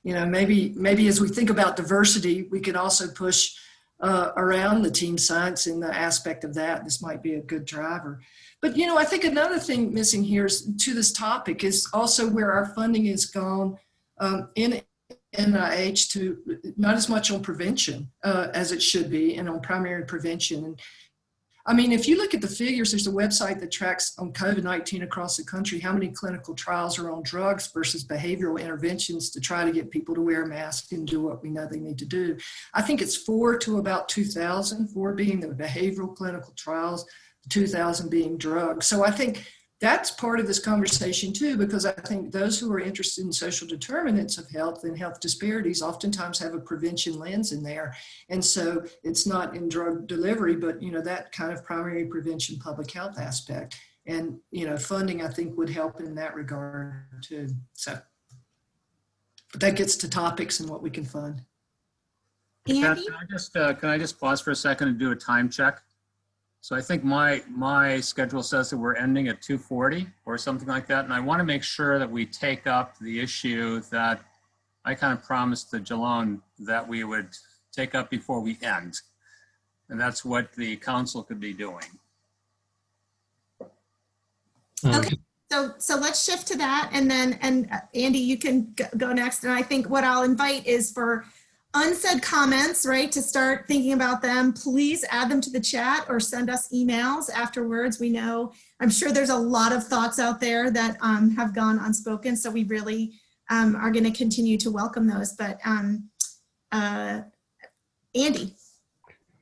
maybe as we think about diversity, we could also push around the team science in the aspect of that. This might be a good driver. But, I think another thing missing here to this topic is also where our funding has gone in NIH to not as much on prevention as it should be, and on primary prevention. And I mean, if you look at the figures, there's a website that tracks on COVID-19 across the country, how many clinical trials are on drugs versus behavioral interventions to try to get people to wear a mask and do what we know they need to do. I think it's 4 to about 2,000, 4 being the behavioral clinical trials, 2,000 being drugs. So I think that's part of this conversation too, because I think those who are interested in social determinants of health and health disparities oftentimes have a prevention lens in there. And so it's not in drug delivery, but that kind of primary prevention public health aspect. And funding, I think, would help in that regard too. So but that gets to topics and what we can fund. Andy? Can I just pause for a second and do a time check? So I think my schedule says that we're ending at 2:40 or something like that. And I want to make sure that we take up the issue that I kind of promised to Jalon that we would take up before we end. And that's what the council could be doing. Okay, so let's shift to that, and then Andy, you can go next. And I think what I'll invite is for unsaid comments, right, to start thinking about them. Please add them to the chat or send us emails afterwards. We know, I'm sure there's a lot of thoughts out there that have gone unspoken, so we really are going to continue to welcome those. But Andy.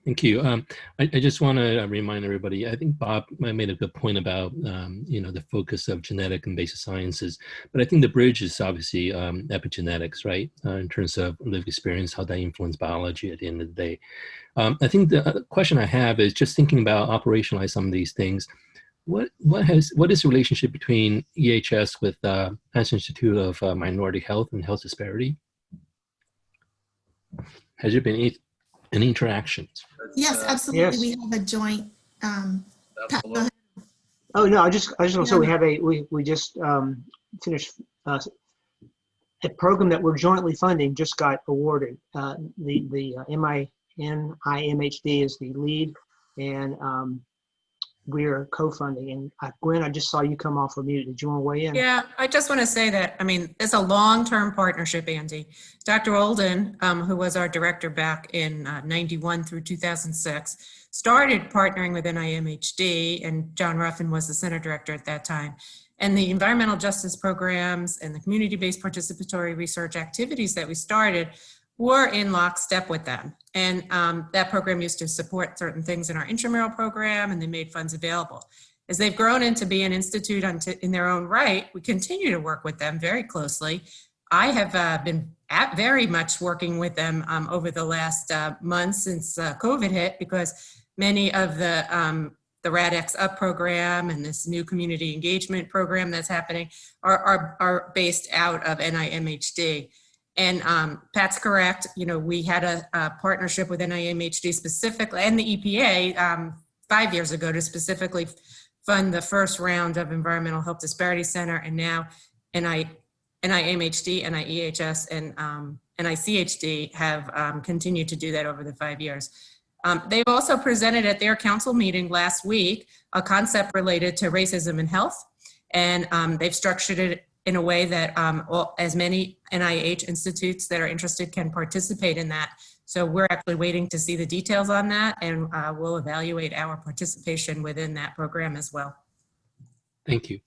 Thank you. I just want to remind everybody, I think Bob made a good point about, the focus of genetic and basic sciences, but I think the bridge is obviously epigenetics, right? In terms of lived experience, how that influences biology at the end of the day. I think the question I have is just thinking about operationalize some of these things. What is the relationship between EHS with National Institute of Minority Health and Health Disparity? Has there been any interactions? Yes, absolutely. Yes. We have a joint. Pat, go ahead. Oh no, I just want to say we just finished a program that we're jointly funding just got awarded. The NIMHD is the lead, and we're co-funding. And Gwen, I just saw you come off of mute. Did you want to weigh in? Yeah, I just want to say that, I mean, it's a long-term partnership, Andy. Dr. Olden, who was our director back in 91 through 2006, started partnering with NIMHD, and John Ruffin was the center director at that time. And the environmental justice programs and the community-based participatory research activities that we started were in lockstep with them. And that program used to support certain things in our intramural program, and they made funds available. As they've grown into be an institute in their own right, we continue to work with them very closely. I have been very much working with them over the last months since COVID hit, because many of the RADx Up program and this new community engagement program that's happening are based out of NIMHD. And Pat's correct, we had a partnership with NIMHD specifically and the EPA 5 years ago to specifically fund the first round of Environmental Health Disparity Center, and now NIMHD, NIEHS, and NICHD have continued to do that over the 5 years. They've also presented at their council meeting last week a concept related to racism in health, and they've structured it in a way that as many NIH institutes that are interested can participate in that. So we're actually waiting to see the details on that, and we'll evaluate our participation within that program as well. Thank you.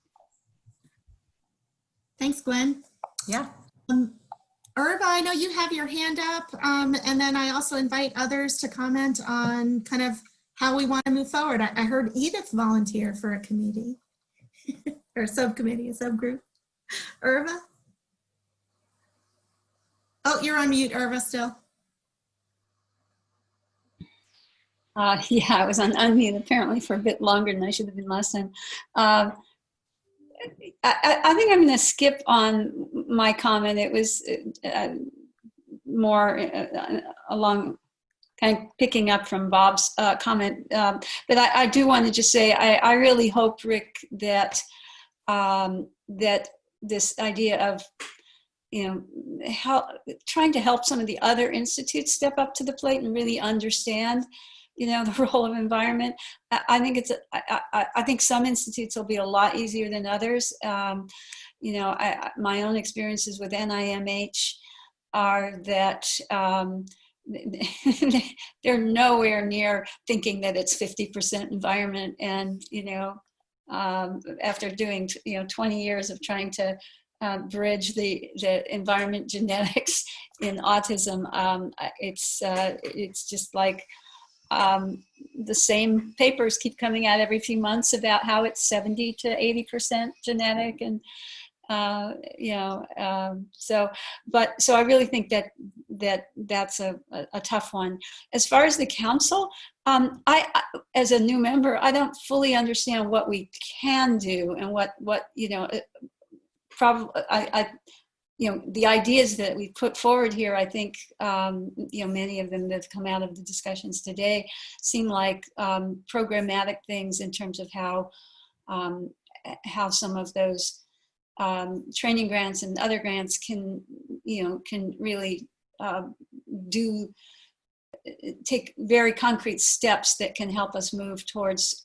Thanks, Gwen. Yeah. Irva, I know you have your hand up, and then I also invite others to comment on kind of how we want to move forward. I heard Edith volunteer for a committee or a subcommittee, a subgroup. Irva? Oh, you're on mute, Irva, still. Yeah, I was on unmute apparently for a bit longer than I should have been last time. I think I'm going to skip on my comment. It was more along, kind of picking up from Bob's comment. But I do want to just say, I really hope, Rick, that that this idea of, trying to help some of the other institutes step up to the plate and really understand, the role of environment. I think I think some institutes will be a lot easier than others. My own experiences with NIMH are that they're nowhere near thinking that it's 50% environment. And, after doing, 20 years of trying to bridge the environment genetics in autism, it's just like, the same papers keep coming out every few months about how it's 70 to 80% genetic, and so I really think that's a tough one. As far as the council, I as a new member, I don't fully understand what we can do and what probably the ideas that we put forward here, I think, many of them that have come out of the discussions today seem like programmatic things in terms of how some of those training grants and other grants can really take very concrete steps that can help us move towards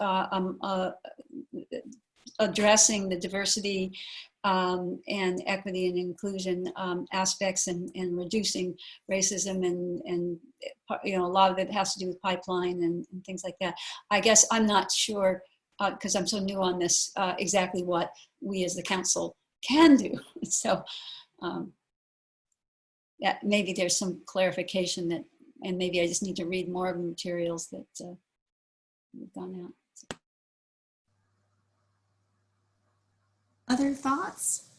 addressing the diversity and equity and inclusion aspects, and reducing racism, and a lot of it has to do with pipeline and things like that. I guess I'm not sure, because I'm so new on this, exactly what we as the council can do. So maybe there's some clarification that, and maybe I just need to read more of the materials that have gone out. Other thoughts?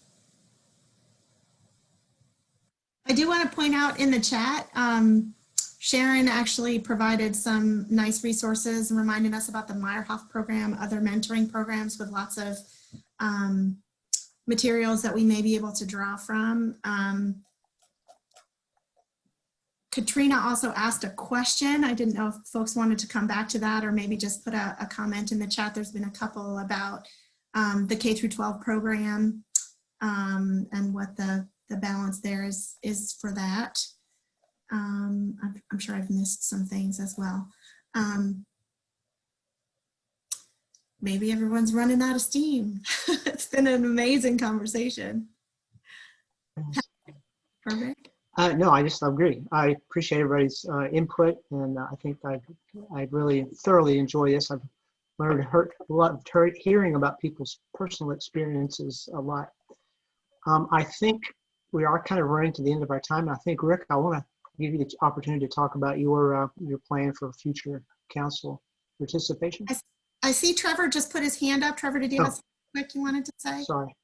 I do want to point out in the chat, Sharon actually provided some nice resources and reminded us about the Meyerhoff program, other mentoring programs with lots of materials that we may be able to draw from. Katrina also asked a question. I didn't know if folks wanted to come back to that or maybe just put a comment in the chat. There's been a couple about the K through 12 program and what the balance there is for that. I'm sure I've missed some things as well. Maybe everyone's running out of steam. It's been an amazing conversation. Perfect. No, I just agree. I appreciate everybody's input, and I think I really thoroughly enjoy this. I've learned a lot of hearing about people's personal experiences a lot. I think we are kind of running to the end of our time. I think, Rick, I want to give you the opportunity to talk about your plan for future council participation. I see Trevor just put his hand up. Trevor, did you have something quick you wanted to say? Sorry.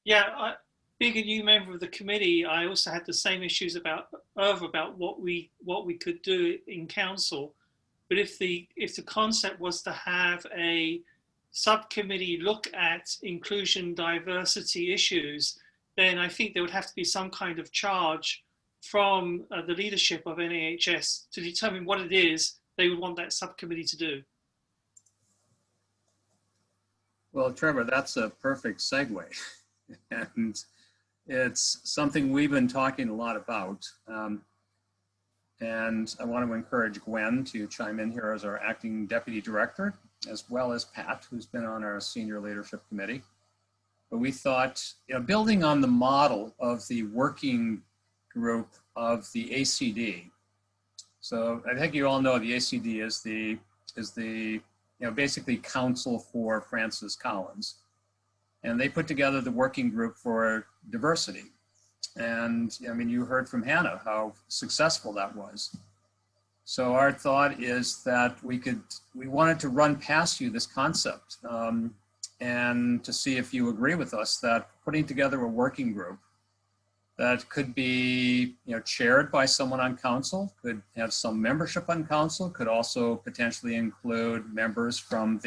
Yeah, being a new member of the committee, I also had the same issues about what we could do in council. But if the concept was to have a subcommittee look at inclusion, diversity issues, then I think there would have to be some kind of charge from the leadership of NAEHS to determine what it is they would want that subcommittee to do. Well, Trevor, that's a perfect segue. And it's something we've been talking a lot about. And I want to encourage Gwen to chime in here as our acting deputy director, as well as Pat, who's been on our senior leadership committee. But we thought, building on the model of the working group of the ACD. So I think you all know the ACD is the basically Council for Francis Collins. And they put together the working group for diversity. And I mean, you heard from Hannah how successful that was. So our thought is that we wanted to run past you this concept and to see if you agree with us that putting together a working group that could be chaired by someone on council, could have some membership on council, could also potentially include members from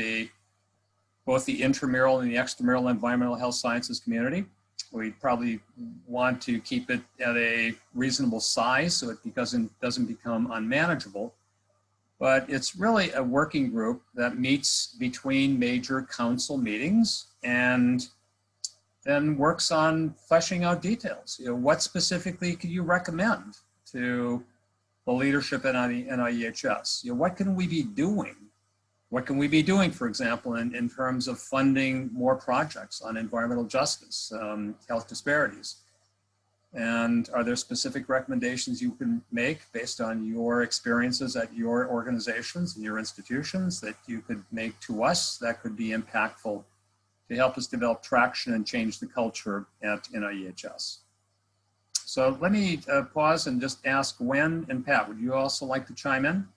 both the intramural and the extramural environmental health sciences community. We probably want to keep it at a reasonable size so it doesn't become unmanageable. But it's really a working group that meets between major council meetings and then works on fleshing out details. What specifically could you recommend to the leadership at NAEHS? What can we be doing? What can we be doing, for example, in terms of funding more projects on environmental justice, health disparities? And are there specific recommendations you can make based on your experiences at your organizations and your institutions that you could make to us that could be impactful to help us develop traction and change the culture at NAEHS? So let me pause and just ask Gwen and Pat, would you also like to chime in?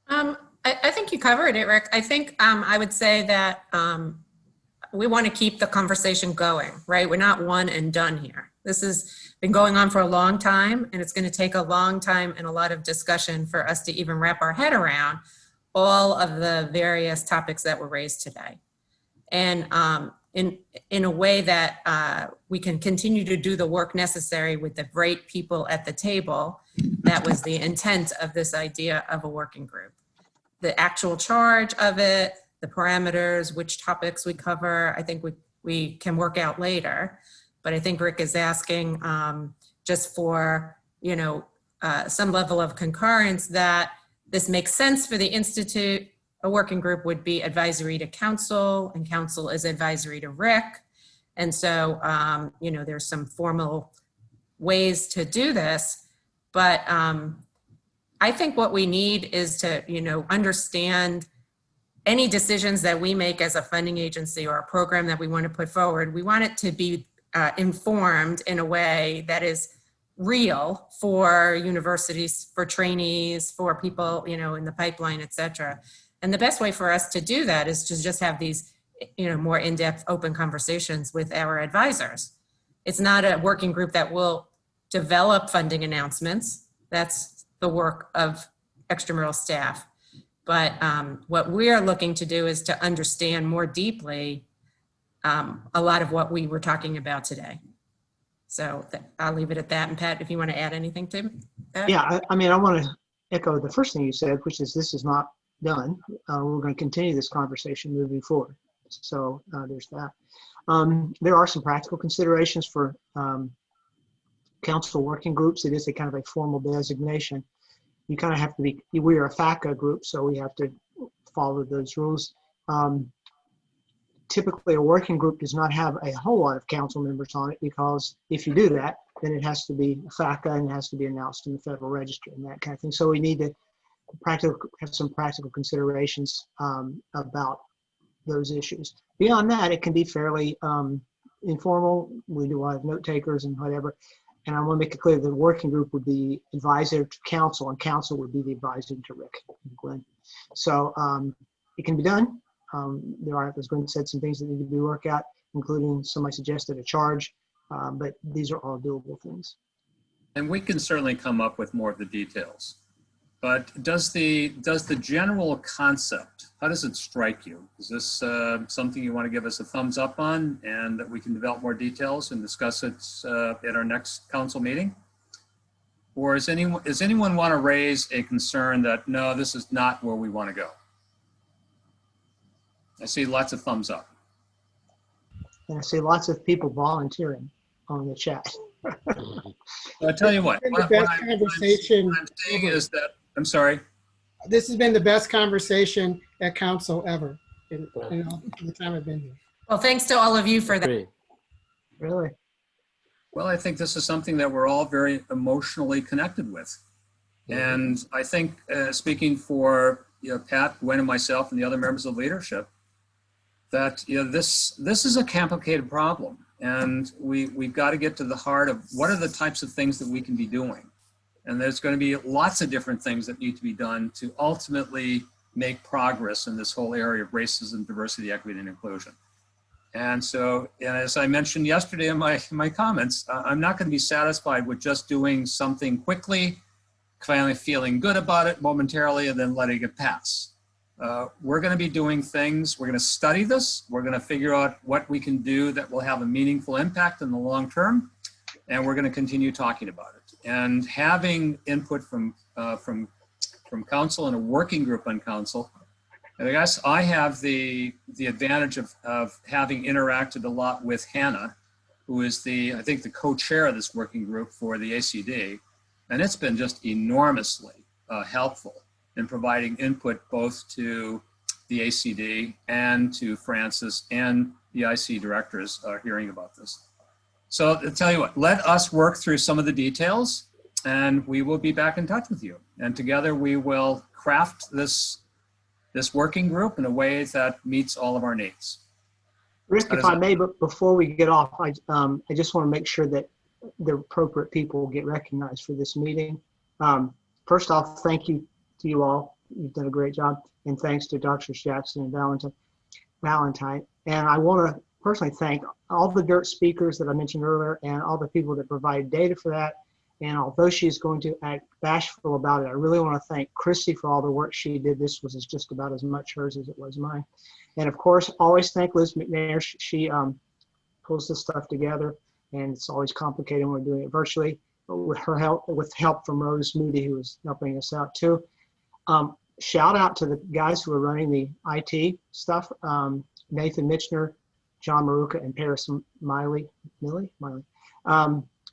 I think you covered it, Rick. I think I would say that we want to keep the conversation going, right? We're not one and done here. This has been going on for a long time, and it's going to take a long time and a lot of discussion for us to even wrap our head around all of the various topics that were raised today. And in a way that we can continue to do the work necessary with the great people at the table. That was the intent of this idea of a working group. The actual charge of it, the parameters, which topics we cover, I think we can work out later. But I think Rick is asking just for, you know, some level of concurrence that this makes sense for the Institute. A working group would be advisory to council, and council is advisory to Rick. And so, you know, there's some formal ways to do this, but I think what we need is to, you know, understand any decisions that we make as a funding agency or a program that we want to put forward. We want it to be informed in a way that is real for universities, for trainees, for people, you know, in the pipeline, et cetera. And the best way for us to do that is to just have these, you know, more in-depth open conversations with our advisors. It's not a working group that will develop funding announcements. That's the work of extramural staff. But what we're looking to do is to understand more deeply a lot of what we were talking about today. So I'll leave it at that. And Pat, if you want to add anything to that. Yeah, I mean, I want to echo the first thing you said, which is this is not done. We're going to continue this conversation moving forward. So there's that. There are some practical considerations for council working groups. It is a kind of a formal designation. You kind of have to be, we are a FACA group, so we have to follow those rules. Typically, a working group does not have a whole lot of council members on it, because if you do that, then it has to be FACA and it has to be announced in the Federal Register and that kind of thing. So we need to have some practical considerations about those issues. Beyond that, it can be fairly informal. We do have note takers and whatever. And I want to make it clear that the working group would be advisor to council, and council would be the advisor to Rick and Glenn. So it can be done. As Glenn said, some things that need to be worked out, including somebody suggested a charge, but these are all doable things. And we can certainly come up with more of the details. But does the general concept, how does it strike you? Is this something you want to give us a thumbs up on, and that we can develop more details and discuss it at our next council meeting? Or does anyone want to raise a concern that, no, this is not where we want to go? I see lots of thumbs up. And I see lots of people volunteering on the chat. I'll tell you what I'm saying is that, I'm sorry. This has been the best conversation at council ever in the time I've been here. Well, thanks to all of you for that. Really? Well, I think this is something that we're all very emotionally connected with. And I think speaking for Pat, Gwen, and myself and the other members of leadership, that this is a complicated problem. And we've got to get to the heart of what are the types of things that we can be doing. And there's going to be lots of different things that need to be done to ultimately make progress in this whole area of racism, diversity, equity, and inclusion. And so, and as I mentioned yesterday in my comments, I'm not going to be satisfied with just doing something quickly, finally feeling good about it momentarily, and then letting it pass. We're going to be doing things, we're going to study this, we're going to figure out what we can do that will have a meaningful impact in the long term, and we're going to continue talking about it. And having input from council and a working group on council, and I guess I have the advantage of having interacted a lot with Hannah, who is I think the co-chair of this working group for the ACD, and it's been just enormously helpful in providing input both to the ACD and to Francis and the IC directors hearing about this. So I'll tell you what, let us work through some of the details, and we will be back in touch with you. And together we will craft this working group in a way that meets all of our needs. Rick, if I may, but before we get off, I just want to make sure that the appropriate people get recognized for this meeting. First off, thank you to you all you've done a great job. And thanks to Drs. Jackson and Valentine. And I want to personally thank all the DIRT speakers that I mentioned earlier and all the people that provide data for that. And although she's going to act bashful about it, I really want to thank Christy for all the work she did. This was just about as much hers as it was mine. And of course, always thank Liz McNair. She pulls this stuff together, and it's always complicated when we're doing it virtually. But with her help, with help from Rose Moody, who was helping us out too. Shout out to the guys who are running the IT stuff, Nathan Mitchner, John Maruka, and Paris Miley,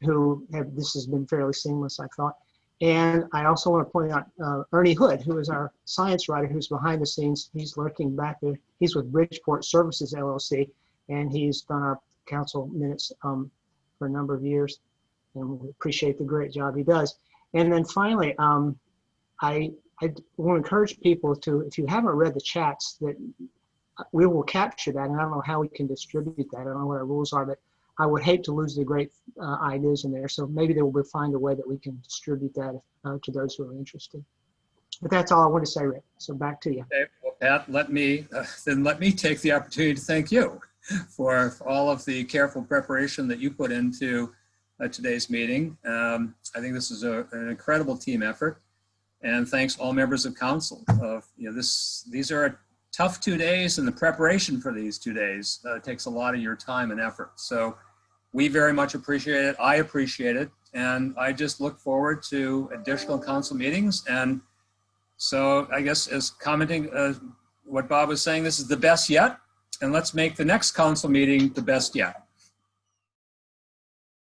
who have, this has been fairly seamless, I thought. And I also want to point out Ernie Hood, who is our science writer, who's behind the scenes. He's lurking back there. He's with Bridgeport Services, LLC, and he's done our council minutes for a number of years. And we appreciate the great job he does. And then finally, I want to encourage people to, if you haven't read the chats, that we will capture that. And I don't know how we can distribute that. I don't know what our rules are, but I would hate to lose the great ideas in there. So maybe they will find a way that we can distribute that to those who are interested. But that's all I want to say, Rick. So back to you. Okay, well, Pat, let me take the opportunity to thank you for all of the careful preparation that you put into today's meeting. I think this is an incredible team effort, and thanks all members of council. These are tough 2 days, and the preparation for these 2 days takes a lot of your time and effort. So we very much appreciate it. I appreciate it. And I just look forward to additional council meetings. And so I guess as commenting what Bob was saying, this is the best yet. And let's make the next council meeting the best yet.